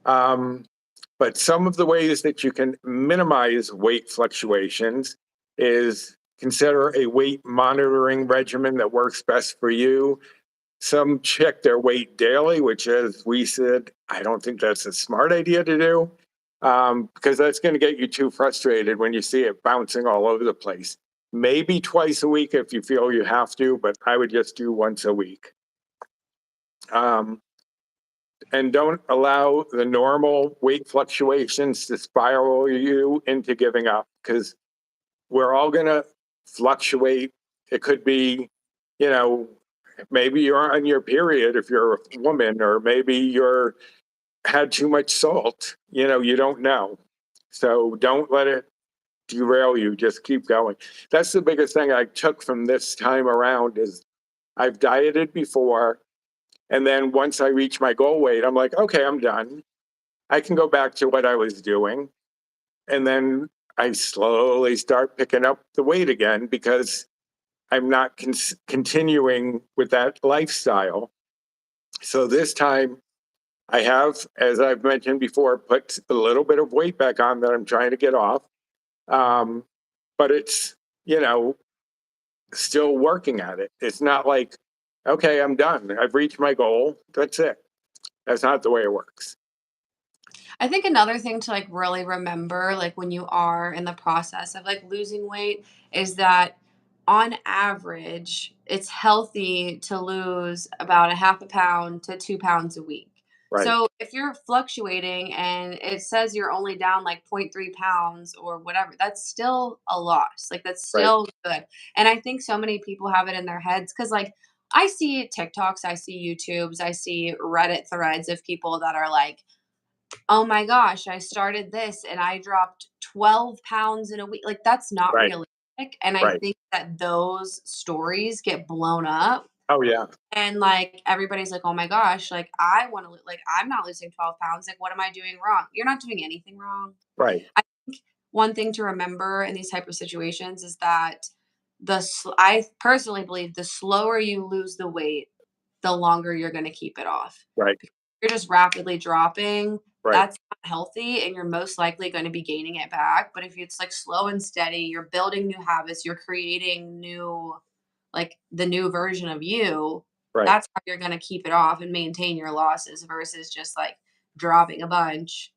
A: But some of the ways that you can minimize weight fluctuations is consider a weight monitoring regimen that works best for you. Some check their weight daily, which, as we said, I don't think that's a smart idea to do, because that's going to get you too frustrated when you see it bouncing all over the place. Maybe twice a week if you feel you have to, but I would just do once a week. And don't allow the normal weight fluctuations to spiral you into giving up, because we're all going to fluctuate. It could be, you know, maybe you're on your period if you're a woman, or maybe you're had too much salt. You don't know. So don't let it derail you. Just keep going. That's the biggest thing I took from this time around is I've dieted before. And then once I reach my goal weight, I'm like, okay, I'm done. I can go back to what I was doing. And then I slowly start picking up the weight again because I'm not continuing with that lifestyle. So this time I have, as I've mentioned before, put a little bit of weight back on that I'm trying to get off. Um, but it's, still working at it. It's not like, okay, I'm done. I've reached my goal. That's it. That's not the way it works.
B: I think another thing to like really remember, like when you are in the process of like losing weight, is that on average, it's healthy to lose about a half a pound to 2 pounds a week.
A: Right,
B: So if you're fluctuating and it says you're only down like 0.3 pounds or whatever, that's still a loss. Like that's
A: right,
B: still good. And I think so many people have it in their heads because like I see TikToks, I see YouTubes, I see Reddit threads of people that are like, oh my gosh, I started this and I dropped 12 pounds in a week. Like, that's not
A: right,
B: realistic. And I
A: right.
B: think that those stories get blown up.
A: Oh, yeah,
B: And like, everybody's like, oh my gosh, like, I want to, like, I'm not losing 12 pounds. Like, what am I doing wrong? You're not doing anything wrong.
A: right,
B: I think one thing to remember in these type of situations is that I personally believe the slower you lose the weight, the longer you're going to keep it off.
A: right,
B: You're just rapidly dropping,
A: right,
B: that's not healthy and you're most likely going to be gaining it back. But if it's like slow and steady, you're building new habits, you're creating new, like the new version of you,
A: right,
B: that's how you're going to keep it off and maintain your losses versus just like dropping a bunch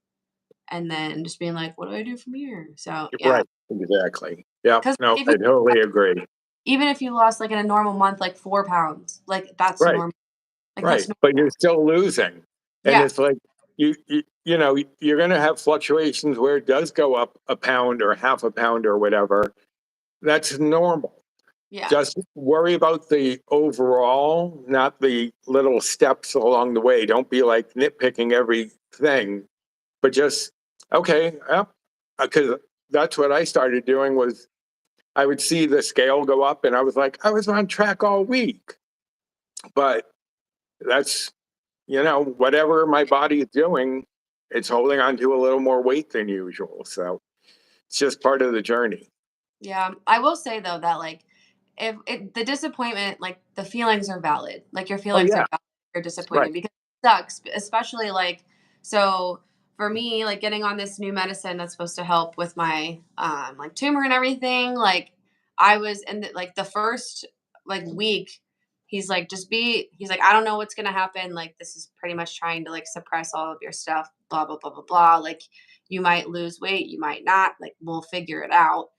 B: and then just being like, what do I do from here? So, yeah.
A: right. Exactly. Yeah.
B: Because
A: No,
B: if
A: I
B: you,
A: totally agree.
B: even if you lost like in a normal month, like 4 pounds, like that's
A: Right,
B: normal. Like that's
A: right. But you're
B: normal.
A: still losing, and
B: Yeah.
A: it's like you're going to have fluctuations where it does go up a pound or half a pound or whatever. That's normal.
B: Yeah.
A: Just worry about the overall, not the little steps along the way. Don't be like nitpicking everything, but just okay. Because that's what I started doing was I would see the scale go up, and I was like, I was on track all week. But that's whatever my body is doing, it's holding on to a little more weight than usual. So it's just part of the journey.
B: Yeah, I will say though that like if the disappointment, like the feelings are valid. Like your
A: Oh
B: feelings are
A: yeah,
B: valid. You're
A: right,
B: disappointed because it sucks, especially like so for me, like getting on this new medicine that's supposed to help with my like tumor and everything. Like I was in like the first like week, He's like, he's like, I don't know what's gonna happen. Like, this is pretty much trying to like suppress all of your stuff, blah, blah, blah, blah, blah. Like, you might lose weight, you might not. Like, we'll figure it out.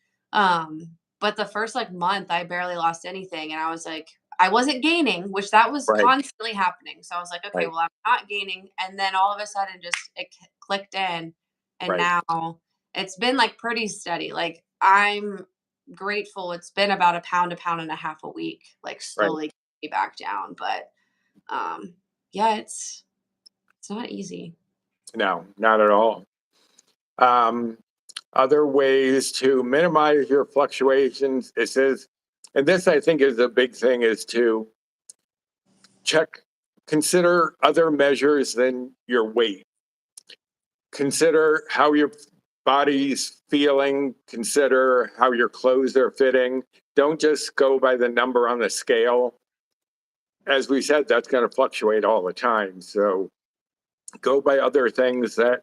B: But the first like month, I barely lost anything. And I was like, I wasn't gaining, which that was
A: Right.
B: constantly happening. So I was like, okay,
A: Right.
B: well, I'm not gaining. And then all of a sudden, just clicked in. And
A: Right.
B: now it's been like pretty steady. Like, I'm grateful it's been about a pound and a half a week, like
A: Right.
B: slowly getting me back down. But yeah, it's not easy.
A: No, not at all. Um, Other ways to minimize your fluctuations, it says, and this I think is a big thing, is to check, consider other measures than your weight. Consider how your body's feeling, consider how your clothes are fitting. Don't just go by the number on the scale. As we said, that's going to fluctuate all the time. So go by other things that,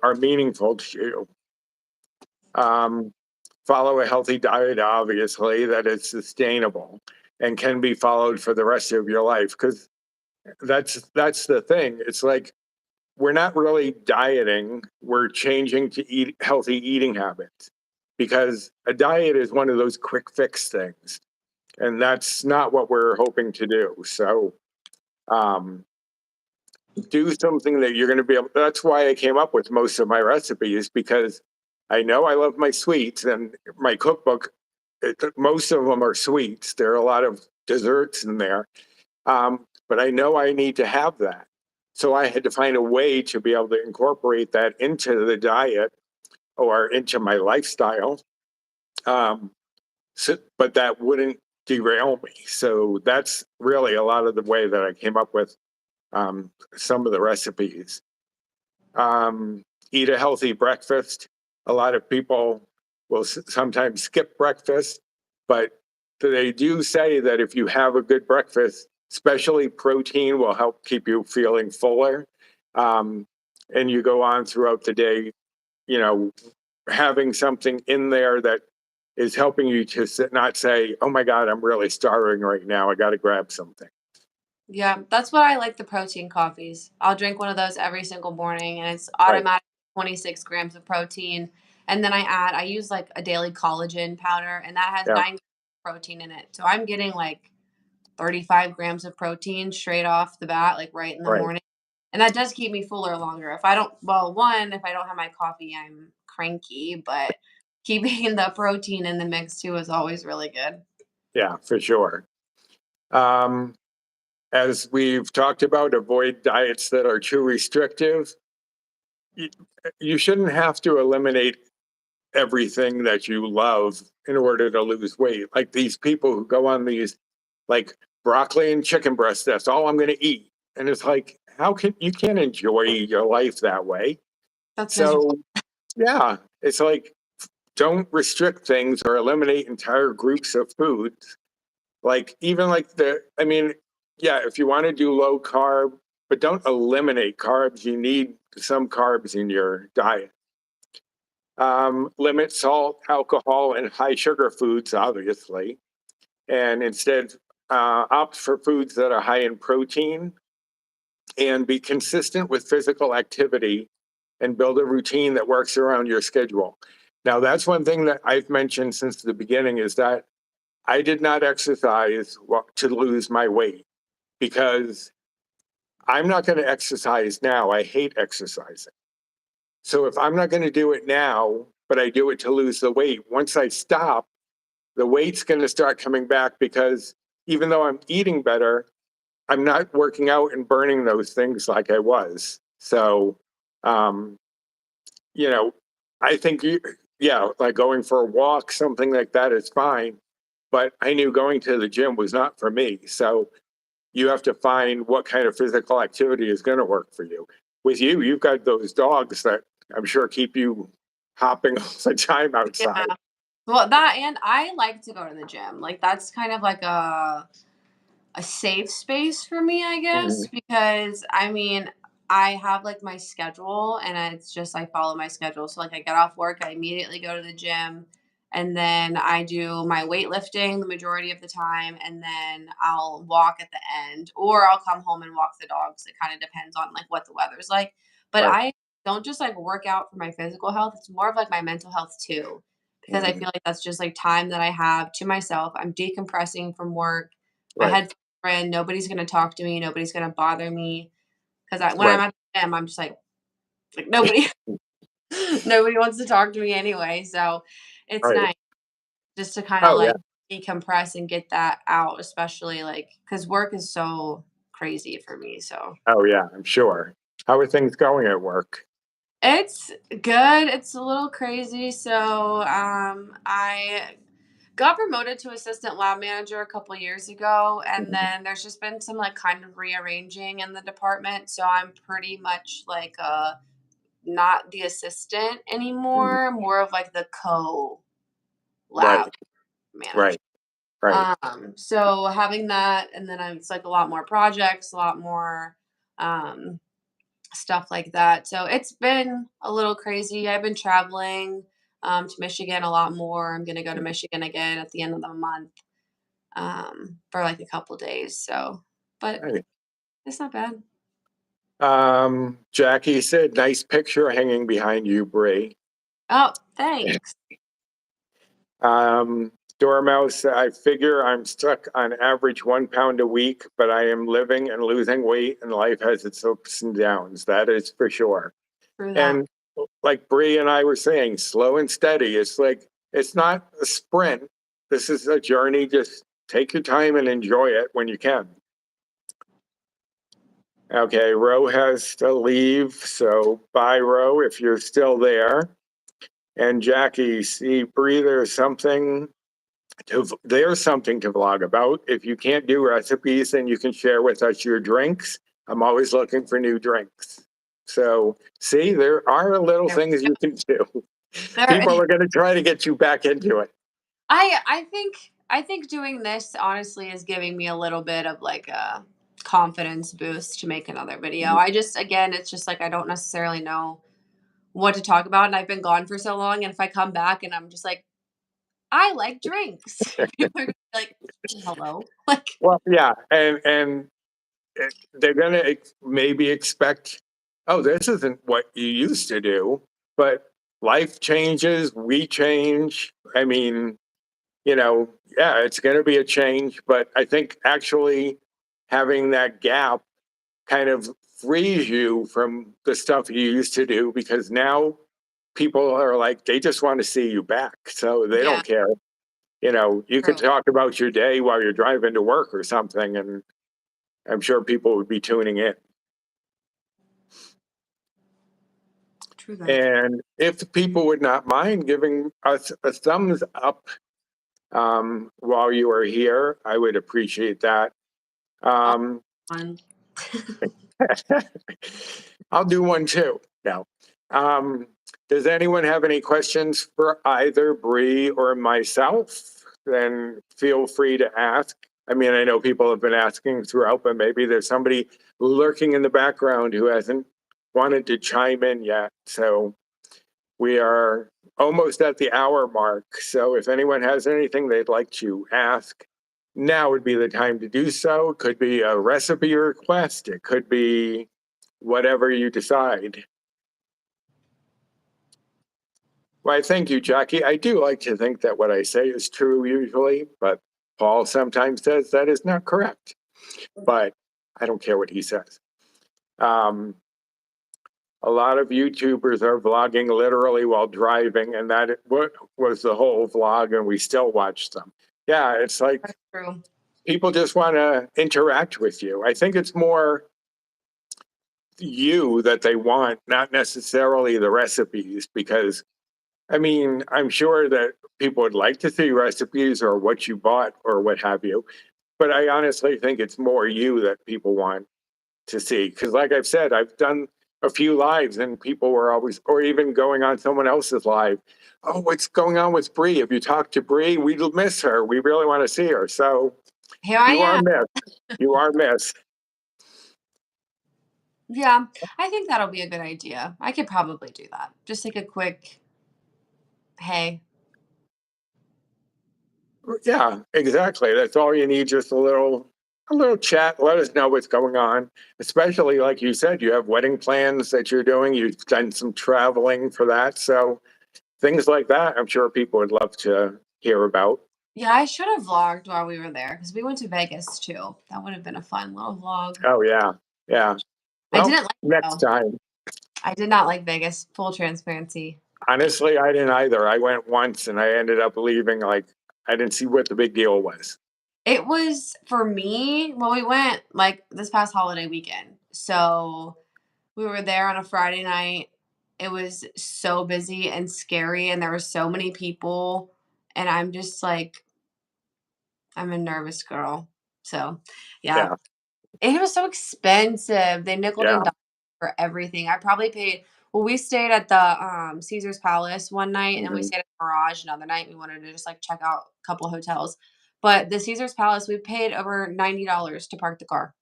A: are meaningful to you. Um, Follow a healthy diet, obviously, that is sustainable and can be followed for the rest of your life. Because that's the thing. It's like we're not really dieting, we're changing to eat healthy eating habits. Because a diet is one of those quick fix things. And that's not what we're hoping to do. So um, do something that you're going to be able. That's why I came up with most of my recipes, because I know I love my sweets, and my cookbook, most of them are sweets. There are a lot of desserts in there, but I know I need to have that. So I had to find a way to be able to incorporate that into the diet or into my lifestyle. Um, but that wouldn't derail me. So that's really a lot of the way that I came up with some of the recipes. Eat a healthy breakfast. A lot of people will sometimes skip breakfast, but they do say that if you have a good breakfast, especially protein, will help keep you feeling fuller. Um, and you go on throughout the day, you know, having something in there that is helping you to not say, oh my God, I'm really starving right now. I got to grab something.
B: Yeah, that's what I like, the protein coffees. I'll drink one of those every single morning, and it's
A: Right.
B: automatic 26 grams of protein. And then I use like a daily collagen powder, and that has
A: Yeah.
B: 9 protein in it. So I'm getting like 35 grams of protein straight off the bat, like right in the
A: Right.
B: morning. And that does keep me fuller longer. If I don't, well, one, if I don't have my coffee, I'm cranky, but keeping the protein in the mix too is always really good.
A: Yeah, for sure. Um, as we've talked about, avoid diets that are too restrictive. You, you shouldn't have to eliminate everything that you love in order to lose weight. Like these people who go on these, like, broccoli and chicken breast, that's all I'm going to eat. And it's like, how can you can't enjoy your life that way?
B: That's miserable.
A: So, yeah, it's like, don't restrict things or eliminate entire groups of foods. Like, even like I mean, yeah, if you want to do low carb, but don't eliminate carbs. You need some carbs in your diet. Limit salt, alcohol, and high sugar foods, obviously, and instead opt for foods that are high in protein, and be consistent with physical activity and build a routine that works around your schedule. Now, that's one thing that I've mentioned since the beginning, is that I did not exercise to lose my weight, because I'm not going to exercise now. I hate exercising. So if I'm not going to do it now, but I do it to lose the weight, once I stop, the weight's going to start coming back, because even though I'm eating better, I'm not working out and burning those things like I was. So, um, you know, I think, yeah, like going for a walk, something like that is fine. But I knew going to the gym was not for me. So you have to find what kind of physical activity is going to work for you. With you, you've got those dogs that I'm sure keep you hopping all the time
B: Yeah.
A: outside.
B: Well, that, and I like to go to the gym. Like, that's kind of like a safe space for me, I guess,
A: Mhm.
B: because I mean, I have like my schedule, and it's just I follow my schedule. So like I get off work, I immediately go to the gym, and then I do my weightlifting the majority of the time, and then I'll walk at the end, or I'll come home and walk the dogs. It kind of depends on like what the weather's like. But
A: Right.
B: I don't just like work out for my physical health, it's more of like my mental health too. Because I
A: Mhm.
B: feel like that's just like time that I have to myself. I'm decompressing from work. My
A: Right.
B: headphones are in, nobody's gonna talk to me, nobody's gonna bother me. Because when I'm
A: Right.
B: at the gym, I'm just like nobody nobody wants to talk to me anyway. So it's
A: Right.
B: nice just to kinda,
A: Oh, yeah.
B: like, decompress and get that out, especially, like, because work is so crazy for me, so
A: Oh, yeah, I'm sure. How are things going at work?
B: it's good, it's a little crazy, so, I got promoted to assistant lab manager a couple years ago, and
A: Mhm.
B: then there's just been some, like, kind of rearranging in the department, so I'm pretty much, like, not the assistant
A: Mhm.
B: anymore, more of, like, the co-lab
A: Right.
B: manager.
A: Right. Right.
B: So having that, and then it's like a lot more projects, a lot more um, stuff like that. So it's been a little crazy. I've been traveling to Michigan a lot more. I'm gonna go to Michigan again at the end of the month for like a couple days. So, but
A: Right.
B: it's not bad.
A: Jackie said, "Nice picture hanging behind you, Bree."
B: Oh, thanks.
A: Um, Dormouse, I figure I'm stuck on average 1 pound a week, but I am living and losing weight, and life has its ups and downs. That is for sure.
B: Through that.
A: And like Bree and I were saying, slow and steady. It's like it's not a sprint. This is a journey. Just take your time and enjoy it when you can. Okay, Ro has to leave, so bye, Ro, if you're still there. And Jackie, see, Bree, there's something to vlog about. If you can't do recipes, then you can share with us your drinks. I'm always looking for new drinks. So, see, there are little
B: There,
A: things you can do.
B: there.
A: People are going to try to get you back into it.
B: I think doing this honestly is giving me a little bit of like a confidence boost to make another video. I just again, it's just like I don't necessarily know what to talk about, and I've been gone for so long, and if I come back and I'm just like, I like drinks, people are gonna be like, hello, like
A: Well, yeah, and they're going to maybe expect, oh, this isn't what you used to do, but life changes, we change. I mean, yeah, it's going to be a change, but I think actually having that gap kind of frees you from the stuff you used to do because now people are like, they just want to see you back. So they
B: yeah,
A: don't care. You could
B: true,
A: talk about your day while you're driving to work or something, and I'm sure people would be tuning in.
B: true that.
A: And if people would not mind giving us a thumbs up while you are here, I would appreciate that.
B: All
A: Um,
B: fun.
A: I'll do one too. Now, um, does anyone have any questions for either Bree or myself? Then feel free to ask. I mean, I know people have been asking throughout, but maybe there's somebody lurking in the background who hasn't wanted to chime in yet. So we are almost at the hour mark. So if anyone has anything they'd like to ask, now would be the time to do so. It could be a recipe request, it could be whatever you decide. Why, thank you, Jackie. I do like to think that what I say is true usually, but Paul sometimes says that is not correct. But I don't care what he says. Um, a lot of YouTubers are vlogging literally while driving, and that was the whole vlog, and we still watch them. Yeah, it's like
B: That's true.
A: people just want to interact with you. I think it's more you that they want, not necessarily the recipes, because I mean, I'm sure that people would like to see recipes or what you bought or what have you, but I honestly think it's more you that people want to see. Because, like I've said, I've done a few lives and people were always, or even going on someone else's live. Oh, what's going on with Bree? If you talk to Bree, we'll miss her. We really want to see her. So
B: Here I
A: you are
B: am.
A: missed. You are missed.
B: Yeah, I think that'll be a good idea. I could probably do that. Just like a quick, hey,
A: Yeah, exactly. That's all you need. Just a little chat. Let us know what's going on. Especially like you said, you have wedding plans that you're doing. You've done some traveling for that. So things like that, I'm sure people would love to hear about.
B: Yeah, I should have vlogged while we were there because we went to Vegas too. That would have been a fun little vlog.
A: Oh yeah. Yeah.
B: I
A: Well,
B: didn't like it
A: next
B: though.
A: time.
B: I did not like Vegas. Full transparency.
A: Honestly, I didn't either. I went once and I ended up leaving like I didn't see what the big deal was.
B: It was for me. Well, we went like this past holiday weekend, so we were there on a Friday night. It was so busy and scary, and there were so many people. And I'm just like, I'm a nervous girl. So, yeah.
A: Yeah.
B: And it was so expensive. They nickeled
A: Yeah.
B: and dimed for everything. I probably paid. Well, we stayed at the Caesar's Palace one night, and we
A: Mhm.
B: stayed at Mirage another night. We wanted to just like check out a couple of hotels, but the Caesar's Palace, we paid over $90 to park the car,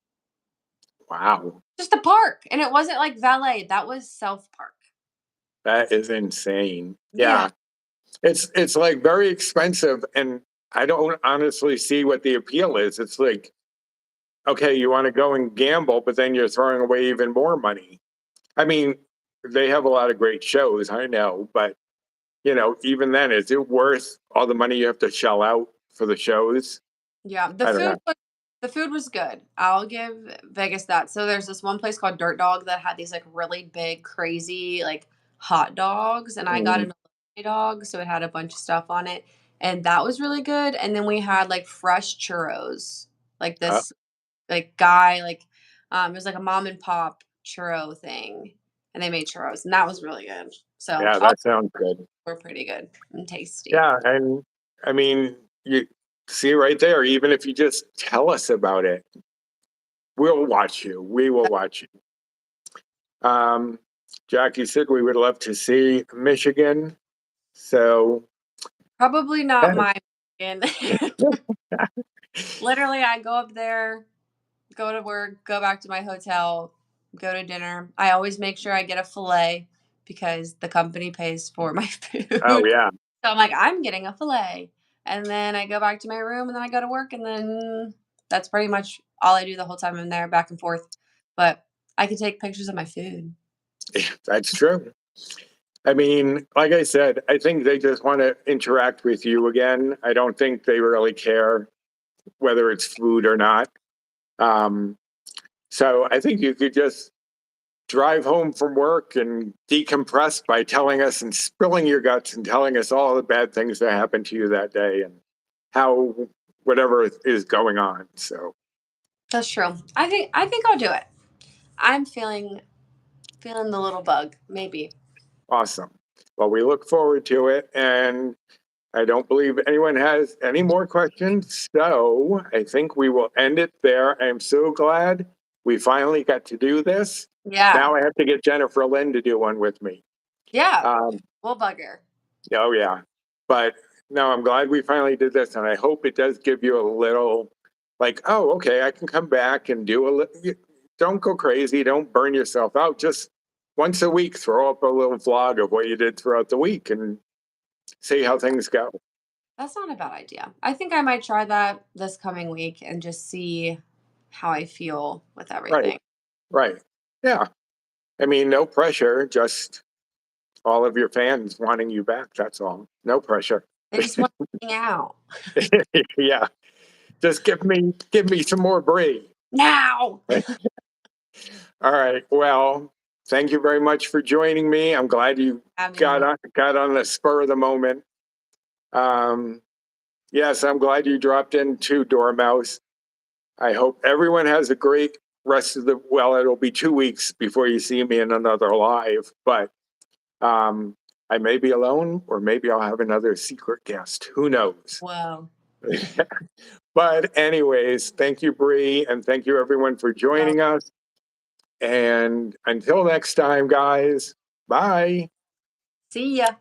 A: Wow.
B: just to park, and it wasn't like valet. That was self park.
A: That is insane.
B: Yeah,
A: Yeah. It's like very expensive and I don't honestly see what the appeal is. It's like, okay, you want to go and gamble, but then you're throwing away even more money. I mean, they have a lot of great shows, I know, but even then, is it worth all the money you have to shell out for the shows?
B: yeah.
A: I don't know.
B: The food was good. I'll give Vegas that. So there's this one place called Dirt Dog that had these like really big, crazy like hot dogs, and I got
A: Mm,
B: an dog, so it had a bunch of stuff on it, and that was really good. And then we had like fresh churros, like
A: uh,
B: this like guy like it was like a mom and pop churro thing, and they made churros, and that was really good. So
A: yeah,
B: all
A: that sounds good.
B: were pretty good and tasty.
A: Yeah, and I mean, you see right there, even if you just tell us about it, we'll watch you. We will watch you. Um, Jackie said we would love to see Michigan. So,
B: Probably not
A: hey,
B: my and literally I go up there, go to work, go back to my hotel, go to dinner. I always make sure I get a filet because the company pays for my
A: oh
B: food.
A: yeah,
B: So I'm like, I'm getting a filet. And then I go back to my room and then I go to work and then that's pretty much all I do the whole time I'm there, back and forth. But I can take pictures of my food.
A: that's true. I mean, like I said, I think they just want to interact with you again. I don't think they really care whether it's food or not. Um, so I think you could just drive home from work and decompress by telling us and spilling your guts and telling us all the bad things that happened to you that day and how whatever is going on. So
B: That's true. I think I'll do it. I'm feeling the little bug, maybe.
A: awesome. Well, we look forward to it. And I don't believe anyone has any more questions. So I think we will end it there. I'm so glad we finally got to do this.
B: Yeah.
A: Now I have to get Jennifer Lynn to do one with me.
B: Yeah.
A: Um,
B: We'll bug her.
A: oh, yeah. But no, I'm glad we finally did this. And I hope it does give you a little like, oh, okay, I can come back and do a little. Don't go crazy. Don't burn yourself out. Just once a week, throw up a little vlog of what you did throughout the week and see how things go.
B: That's not a bad idea. I think I might try that this coming week and just see how I feel with
A: Right.
B: everything.
A: Right. Yeah. I mean, no pressure, just all of your fans wanting you back. That's all. No pressure.
B: They just want to hang out.
A: Yeah. Just give me some more brie.
B: Now.
A: All right. Well, thank you very much for joining me. I'm glad you
B: Having me.
A: got on the spur of the moment. Um, yes, I'm glad you dropped in too, Dormouse. I hope everyone has a great rest of the well, it'll be 2 weeks before you see me in another live, but Um, I may be alone, or maybe I'll have another secret guest. Who knows?
B: Whoa.
A: But anyways, thank you, Bree, and thank you everyone for
B: Well,
A: joining us. And until next time, guys, bye.
B: see ya.